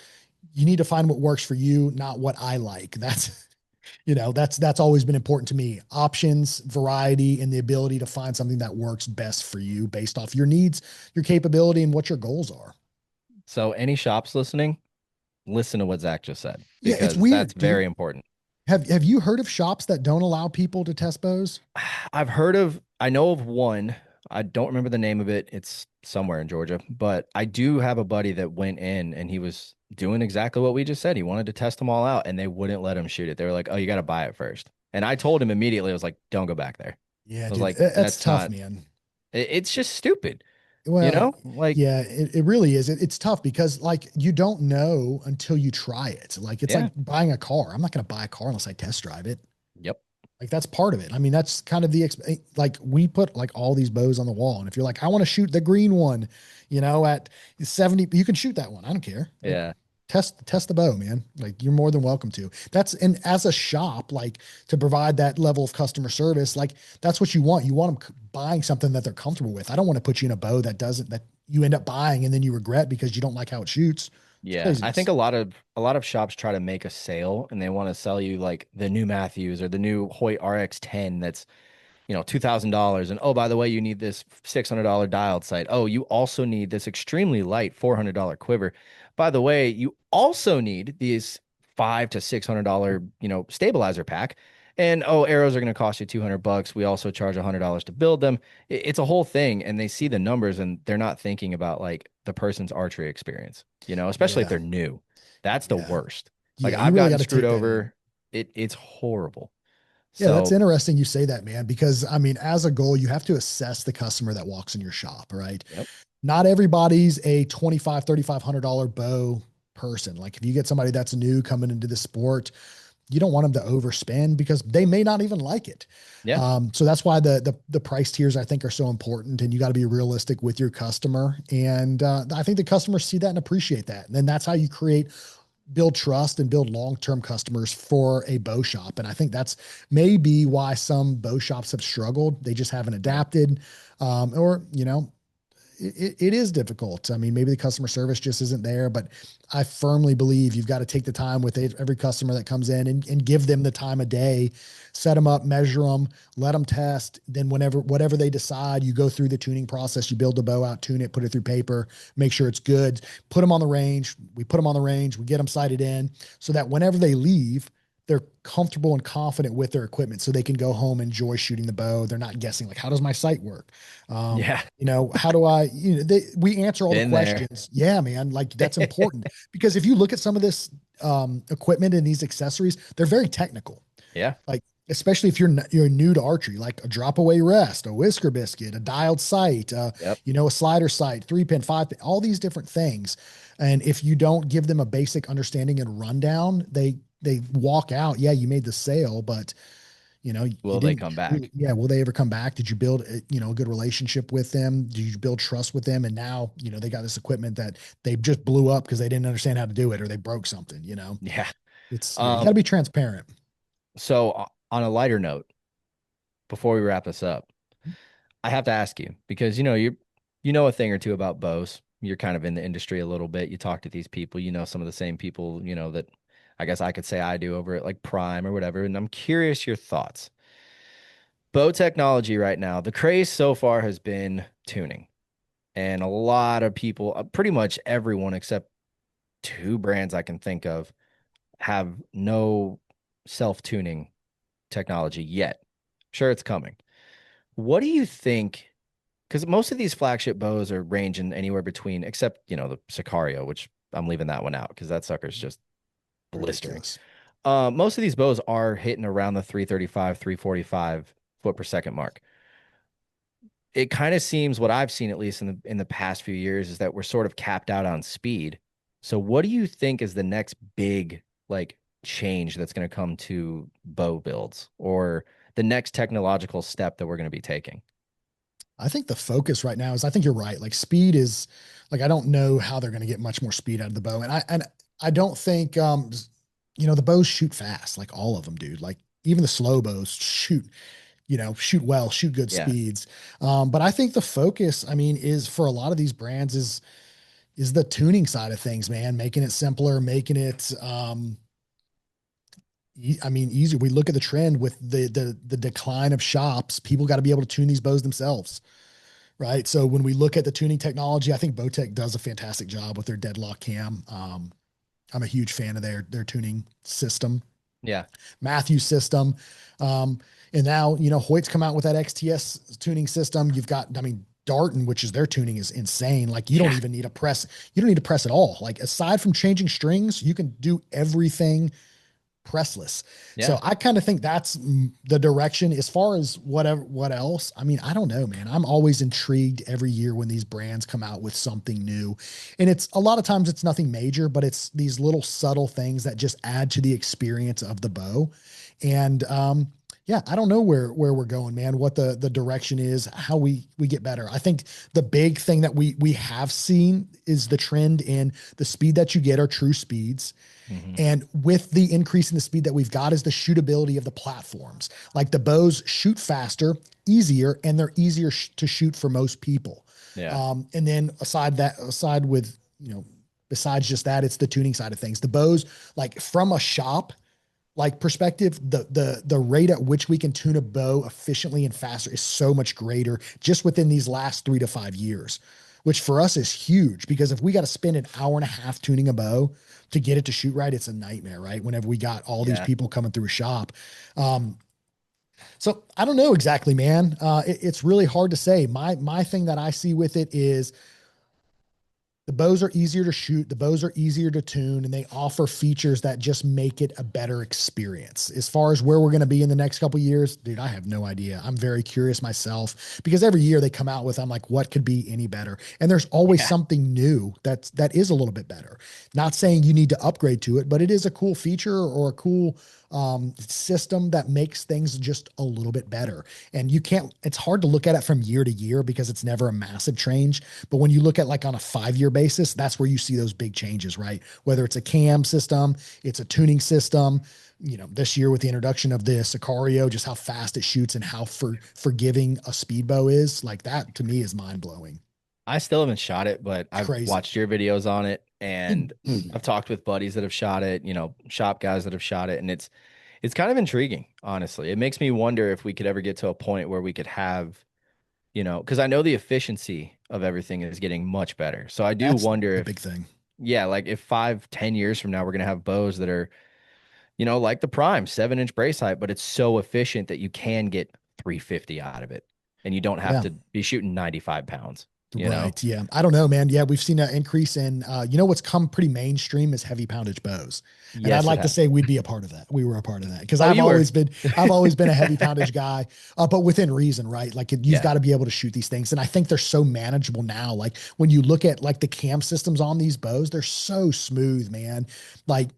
you need to find what works for you, not what I like. That's always been important to me. Options, variety, and the ability to find something that works best for you based off your needs, your capability, and what your goals are. So any shops listening, listen to what Zakk just said, Yeah, it's because that's weird. very important. Have you heard of shops that don't allow people to test bows? I know of one. I don't remember the name of it. It's somewhere in Georgia, but I do have a buddy that went in and he was doing exactly what we just said. He wanted to test them all out and they wouldn't let him shoot it. They were like, "Oh, you got to buy it first." And I told him immediately, I was like, "Don't go back there." Yeah, I was dude, like, that's "That's tough, not, man. it's just stupid, you Well, know? Like, yeah, it really is. It's tough because like you don't know until you try it. Like it's yeah, like buying a car. I'm not going to buy a car unless I test drive it. yep, Like that's part of it. I mean, that's kind of like we put like all these bows on the wall, and if you're like, I want to shoot the green one, at 70, you can shoot that one. I don't care. Like yeah, test the bow, man. Like you're more than welcome to. And as a shop, like to provide that level of customer service, like that's what you want. You want them buying something that they're comfortable with. I don't want to put you in a bow that you end up buying and then you regret because you don't like how it shoots. It's yeah. I think craziness. a lot of shops try to make a sale and they want to sell you like the new Matthews or the new Hoyt RX-10 that's $2,000. And oh, by the way, you need this $600 dialed sight. Oh, you also need this extremely light $400 quiver. By the way, you also need these $500 to $600, stabilizer pack. And oh, arrows are going to cost you $200. We also charge $100 to build them. It's a whole thing. And they see the numbers and they're not thinking about like the person's archery experience, especially if Yeah. they're new. That's the Yeah. worst. Like Yeah. You I've really gotten got to screwed take that in. over. It's horrible. Yeah, that's So, interesting you say that, man, because I mean, as a goal, you have to assess the customer that walks in your shop, right? yep. Not everybody's a $2,500, $3,500 bow person. Like if you get somebody that's new coming into the sport, you don't want them to overspend because they may not even like it. Yeah. So that's why the price tiers I think are so important, and you got to be realistic with your customer. And I think the customers see that and appreciate that. And then that's how you build trust and build long-term customers for a bow shop. And I think that's maybe why some bow shops have struggled. They just haven't Yeah. adapted, or it is difficult. I mean, maybe the customer service just isn't there, but I firmly believe you've got to take the time with every customer that comes in, and give them the time of day, set them up, measure them, let them test. Then whatever they decide, you go through the tuning process, you build the bow out, tune it, put it through paper, make sure it's good, put them on the range. We put them on the range, we get them sighted in so that whenever they leave, they're comfortable and confident with their equipment so they can go home, enjoy shooting the bow. They're not guessing like, how does my sight work? Yeah. How do I, we answer all the Been there. questions. Yeah, man. Like that's important because if you look at some of this equipment and these accessories, they're very technical. Yeah. Like, especially if you're new to archery, like a drop away rest, a whisker biscuit, a dialed sight, Yep. a slider sight, 3-pin, 5-pin, all these different things. And if you don't give them a basic understanding and rundown, they walk out. Yeah, you made the sale, but you Will they didn't come back? yeah, will they ever come back? Did you build a good relationship with them? Did you build trust with them? And now they got this equipment that they just blew up because they didn't understand how to do it, or they broke something. Yeah. You got Um, to be transparent. so on a lighter note, before we wrap this up, I have to ask you because you know a thing or two about bows. You're kind of in the industry a little bit. You talk to these people, some of the same people, that I guess I could say I do over at like Prime or whatever. And I'm curious your thoughts. Bow technology right now, the craze so far has been tuning. And a lot of people, pretty much everyone except two brands I can think of, have no self-tuning technology yet. Sure, it's coming. What do you think? Because most of these flagship bows are ranging anywhere between, except, the Sicario, which I'm leaving that one out because that sucker's just blistering. Ridiculous. Most of these bows are hitting around the 335, 345 foot per second mark. It kind of seems what I've seen, at least in the past few years, is that we're sort of capped out on speed. So what do you think is the next big like change that's going to come to bow builds, or the next technological step that we're going to be taking? I think the focus right now is, I think you're right. Like speed is like, I don't know how they're going to get much more speed out of the bow. And I don't think, the bows shoot fast, like all of them, dude. Like even the slow bows shoot well, shoot good Yeah. speeds. But I think the focus, I mean, is for a lot of these brands is the tuning side of things, man, making it simpler, making it, I mean, easier. We look at the trend with the decline of shops. People got to be able to tune these bows themselves, right? So when we look at the tuning technology, I think Bowtech does a fantastic job with their deadlock cam. I'm a huge fan of their tuning system. Yeah. Matthews system. And now, Hoyt's come out with that XTS tuning system. You've got, I mean, Darton, which is their tuning is insane. Like you don't even need to press. You don't need to press at all. Like aside from changing strings, you can do everything pressless. Yeah. So I kind of think that's the direction. As far as what else, I mean, I don't know, man. I'm always intrigued every year when these brands come out with something new, and it's a lot of times it's nothing major, but it's these little subtle things that just add to the experience of the bow. And yeah, I don't know where we're going, man, what the direction is, how we get better. I think the big thing that we have seen is the trend in the speed that you get are true speeds. Mm-hmm. And with the increase in the speed that we've got is the shootability of the platforms. Like the bows shoot faster, easier, and they're easier to shoot for most people. Yeah. And then besides just that, it's the tuning side of things. The bows, like from a shop like perspective, the rate at which we can tune a bow efficiently and faster is so much greater just within these last 3 to 5 years, which for us is huge, because if we got to spend an hour and a half tuning a bow to get it to shoot right, it's a nightmare, right? Whenever we got all these people coming through a shop. So I don't know exactly, man. It's really hard to say. My thing that I see with it is the bows are easier to shoot, the bows are easier to tune, and they offer features that just make it a better experience. As far as where we're going to be in the next couple of years, dude, I have no idea. I'm very curious myself, because every year they come out with, I'm like, what could be any better? And there's always something new that is a little bit better. Not saying you need to upgrade to it, but it is a cool feature or a cool system that makes things just a little bit better. And it's hard to look at it from year to year because it's never a massive change. But when you look at like on a 5-year basis, that's where you see those big changes, right? Whether it's a cam system, it's a tuning system, this year with the introduction of the Sicario, just how fast it shoots and how forgiving a speedbow is, like that to me is mind blowing. I still haven't shot it, but I've watched your videos on it, and I've talked with buddies that have shot it, shop guys that have shot it, and it's kind of intriguing, honestly. It makes me wonder if we could ever get to a point where we could have, because I know the efficiency of everything is getting much better. So I do wonder if big thing. Yeah, like if 5-10 years from now we're gonna have bows that are, like the Prime 7-inch brace height, but it's so efficient that you can get 350 out of it, and you don't have to be shooting 95 pounds. Right. Yeah. I don't know, man. Yeah. We've seen an increase in, what's come pretty mainstream is heavy poundage bows. And I'd like to say we'd be a part of that. We were a part of that because I've always been a heavy poundage guy, but within reason, right? Like you've got to be able to shoot these things. And I think they're so manageable now. Like when you look at like the cam systems on these bows, they're so smooth, man. Like,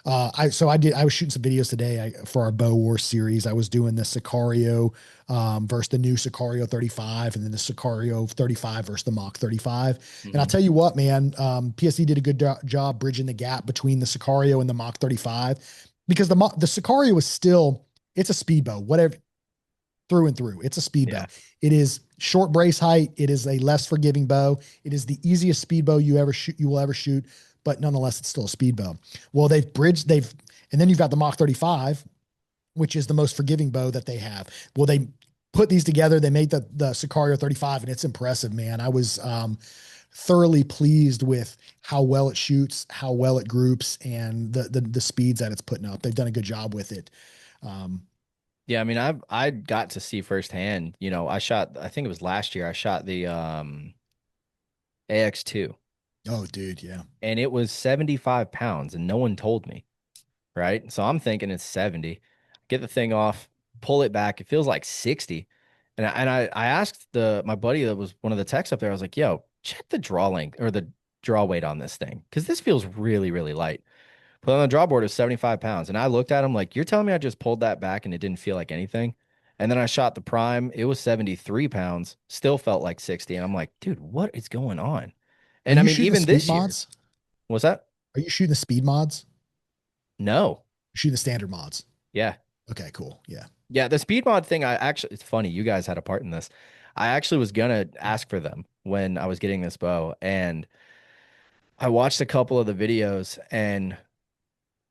I was shooting some videos today for our Bow War series. I was doing the Sicario versus the new Sicario 35, and then the Sicario 35 versus the Mach 35. And I'll tell you what, man, PSE did a good job bridging the gap between the Sicario and the Mach 35, because the Sicario is still, it's a speedbow, whatever, through and through. It's a speedbow. It is short brace height. It is a less forgiving bow. It is the easiest speedbow you will ever shoot, but nonetheless, it's still a speedbow. Well, they've And then you've got the Mach 35, which is the most forgiving bow that they have. Well, they put these together. They made the Sicario 35, and it's impressive, man. I was thoroughly pleased with how well it shoots, how well it groups, and the speeds that it's putting up. They've done a good job with it. Um, Yeah, I mean, I got to see firsthand, I shot, I think it was last year, I shot the AX2 oh, dude, yeah. and it was 75 pounds and no one told me, right? So I'm thinking it's 70. Get the thing off, pull it back. It feels like 60. And I asked my buddy that was one of the techs up there, I was like, yo, check the draw length or the draw weight on this thing. Cause this feels really, really light. Put on the draw board is 75 pounds. And I looked at him like, you're telling me I just pulled that back and it didn't feel like anything. And then I shot the prime. It was 73 pounds, still felt like 60. And I'm like, dude, what is going on? Are And I you mean, shooting the even speed this year, mods? was that? Are you shooting the speed mods? No. You're shooting the standard mods. Yeah. Okay, cool. Yeah. Yeah. The speed mod thing, it's funny. You guys had a part in this. I actually was going to ask for them when I was getting this bow. And I watched a couple of the videos and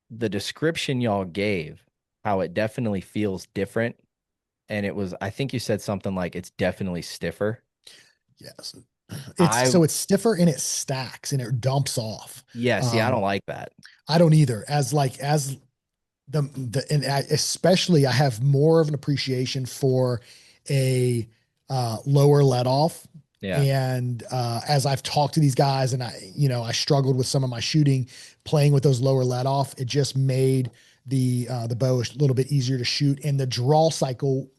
the description y'all gave, how it definitely feels different. And it was, I think you said something like it's definitely stiffer. Yes. I, It's stiffer and it stacks and it dumps off. yeah, see, I don't Um, like that. I don't either. As and especially I have more of an appreciation for a lower let off. Yeah. And as I've talked to these guys, and I struggled with some of my shooting, playing with those lower let off. It just made the bow a little bit easier to shoot, and the draw cycle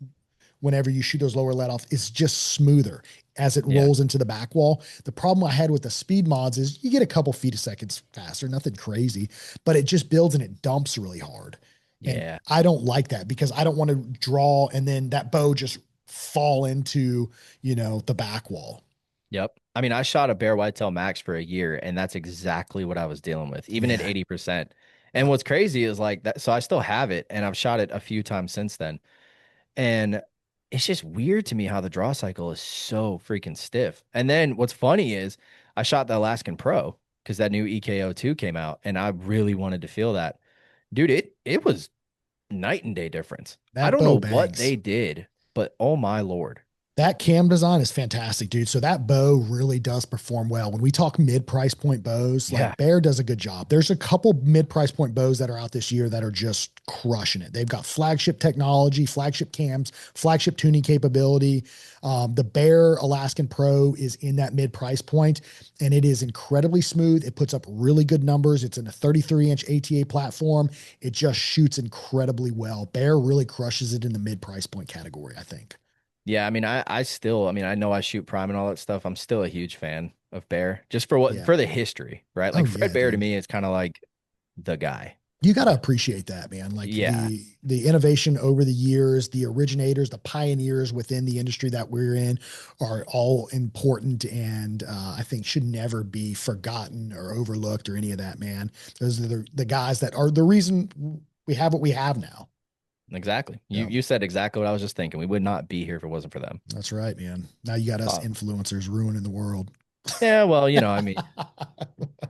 whenever you shoot those lower let off is just smoother as it Yeah. rolls into the back wall. The problem I had with the speed mods is you get a couple feet a second faster, nothing crazy, but it just builds and it dumps really hard. And Yeah. I don't like that because I don't want to draw and then that bow just fall into, the back wall. Yep. I mean, I shot a bear whitetail max for a year, and that's exactly what I was dealing with, even at Yeah. 80%. And Yeah. what's crazy is like that. So I still have it, and I've shot it a few times since then. And it's just weird to me how the draw cycle is so freaking stiff. And then what's funny is I shot the Alaskan Pro because that new EKO2 came out, and I really wanted to feel that. Dude, it was night and day difference. I That don't bow know what bangs. they did, but oh my Lord. That cam design is fantastic, dude. So that bow really does perform well. When we talk mid-price point bows, Yeah. like Bear does a good job. There's a couple mid-price point bows that are out this year that are just crushing it. They've got flagship technology, flagship cams, flagship tuning capability. The Bear Alaskan Pro is in that mid-price point, and it is incredibly smooth. It puts up really good numbers. It's in a 33-inch ATA platform. It just shoots incredibly well. Bear really crushes it in the mid-price point category, I think. Yeah, I mean, I still, I mean, I know I shoot prime and all that stuff. I'm still a huge fan of Bear, just for Yeah. for the history, right? Oh Like Fred yeah, Bear to dude. me is kind of like the guy. You got to appreciate that, man. Like Yeah. the innovation over the years, the originators, the pioneers within the industry that we're in are all important, and I think should never be forgotten or overlooked or any of that, man. Those are the guys that are the reason we have what we have now. Exactly. You Yeah, you said exactly what I was just thinking. We would not be here if it wasn't for them. that's right, man. Now you got us influencers ruining the world. Yeah, well, I mean,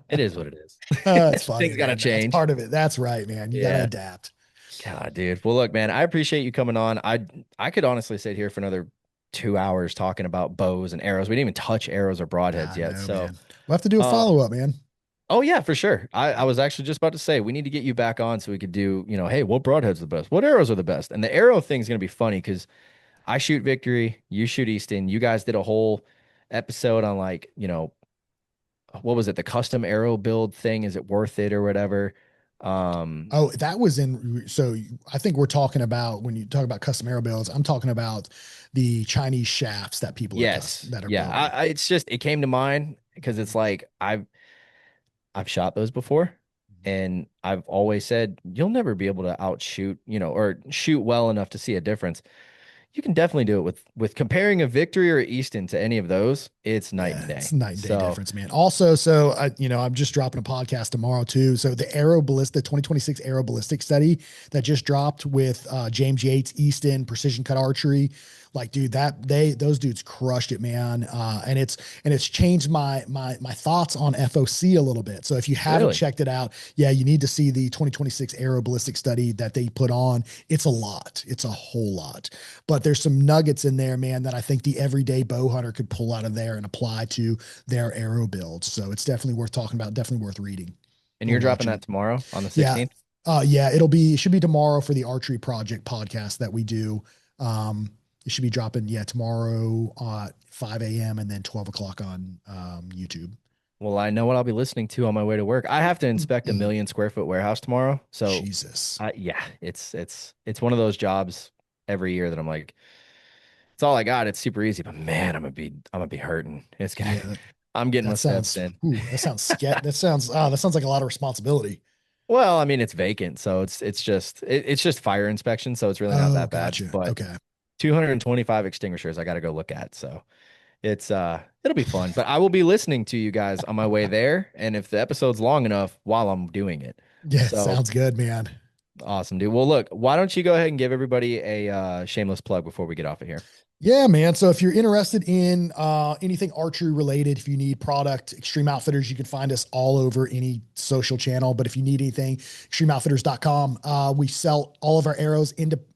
it is what it is. It's funny, Things got to man. That's change. part of it. That's right, man. You got to Yeah. adapt. God, dude. Well, look, man, I appreciate you coming on. I could honestly sit here for another 2 hours talking about bows and arrows. We didn't even touch arrows or broadheads I yet. know, So, man. We'll have to do a um, follow up, man. oh yeah, for sure. I was actually just about to say we need to get you back on so we could do, hey, what broadheads are the best? What arrows are the best? And the arrow thing is gonna be funny because I shoot Victory, you shoot Easton. You guys did a whole episode on like, what was it, the custom arrow build thing? Is it worth it or whatever? Um, Oh, that was in. So I think we're talking about when you talk about custom arrow builds, I'm talking about the Chinese shafts that people are yes, that are yeah. building. It's just it came to mind because it's like I've shot those before. And I've always said you'll never be able to outshoot, or shoot well enough to see a difference. you can definitely do it with comparing a Victory or Easton to any of those. It's night and Yeah, day. it's night and day So difference, man. Also, so I'm just dropping a podcast tomorrow too. So the Aero Ballistic 2026 Aero Ballistic study that just dropped with James Yates, Easton, Precision Cut Archery. Like, dude, those dudes crushed it, man. And it's changed my thoughts on FOC a little bit. So if you haven't really, checked it out, yeah, you need to see the 2026 Aero Ballistic study that they put on. It's a lot. It's a whole lot. But there's some nuggets in there, man, that I think the everyday bow hunter could pull out of there and apply to their arrow builds. So it's definitely worth talking about, definitely worth reading and or you're dropping watching. that tomorrow on the Yeah. 16th. Yeah, it should be tomorrow for the Archery Project podcast that we do. It should be dropping, yeah, tomorrow at 5 a.m. and then 12 o'clock on YouTube. Well, I know what I'll be listening to on my way to work. I have to inspect a 1 million square foot warehouse tomorrow. So, Jesus. yeah, it's one of those jobs every year that I'm like, it's all I got. It's super easy, but man, I'm gonna be hurting. It's gonna. Yeah, I'm getting my that steps sounds, in. that sounds that sounds like a lot of responsibility. Well, I mean, it's vacant, so it's just fire inspection, so it's really not Oh, that bad. gotcha. But Okay. 225 extinguishers I got to go look at. So it'll be fun. But I will be listening to you guys on my way there, and if the episode's long enough while I'm doing it. Yeah, So sounds good, man. awesome, dude. Well, look, why don't you go ahead and give everybody a shameless plug before we get off of here? Yeah, man. So if you're interested in anything archery related, if you need product, Extreme Outfitters, you can find us all over any social channel. But if you need anything, extremeoutfitters.com. We sell all of our arrows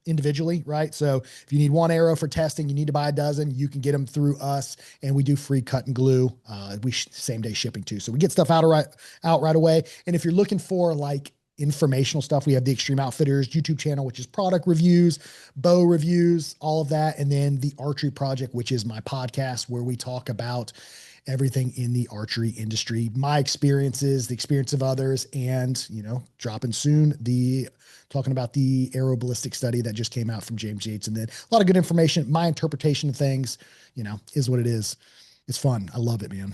individually, right? So if you need one arrow for testing, you need to buy a dozen, you can get them through us, and we do free cut and glue. Same day shipping too. So we get stuff out right away. And if you're looking for like informational stuff, we have the Extreme Outfitters YouTube channel, which is product reviews, bow reviews, all of that. And then the Archery Project, which is my podcast where we talk about everything in the archery industry, my experiences, the experience of others, and, dropping soon, talking about the aero ballistic study that just came out from James Yates. And then a lot of good information. My interpretation of things, is what it is. It's fun. I love it, man.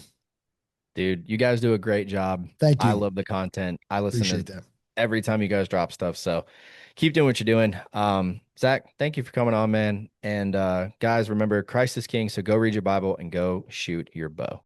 Dude, you guys do a great job. Thank I you. love the content. I listen Appreciate to that. every time you guys drop stuff. So keep doing what you're doing. Zakk, thank you for coming on, man. And guys, remember, Christ is King. So go read your Bible and go shoot your bow.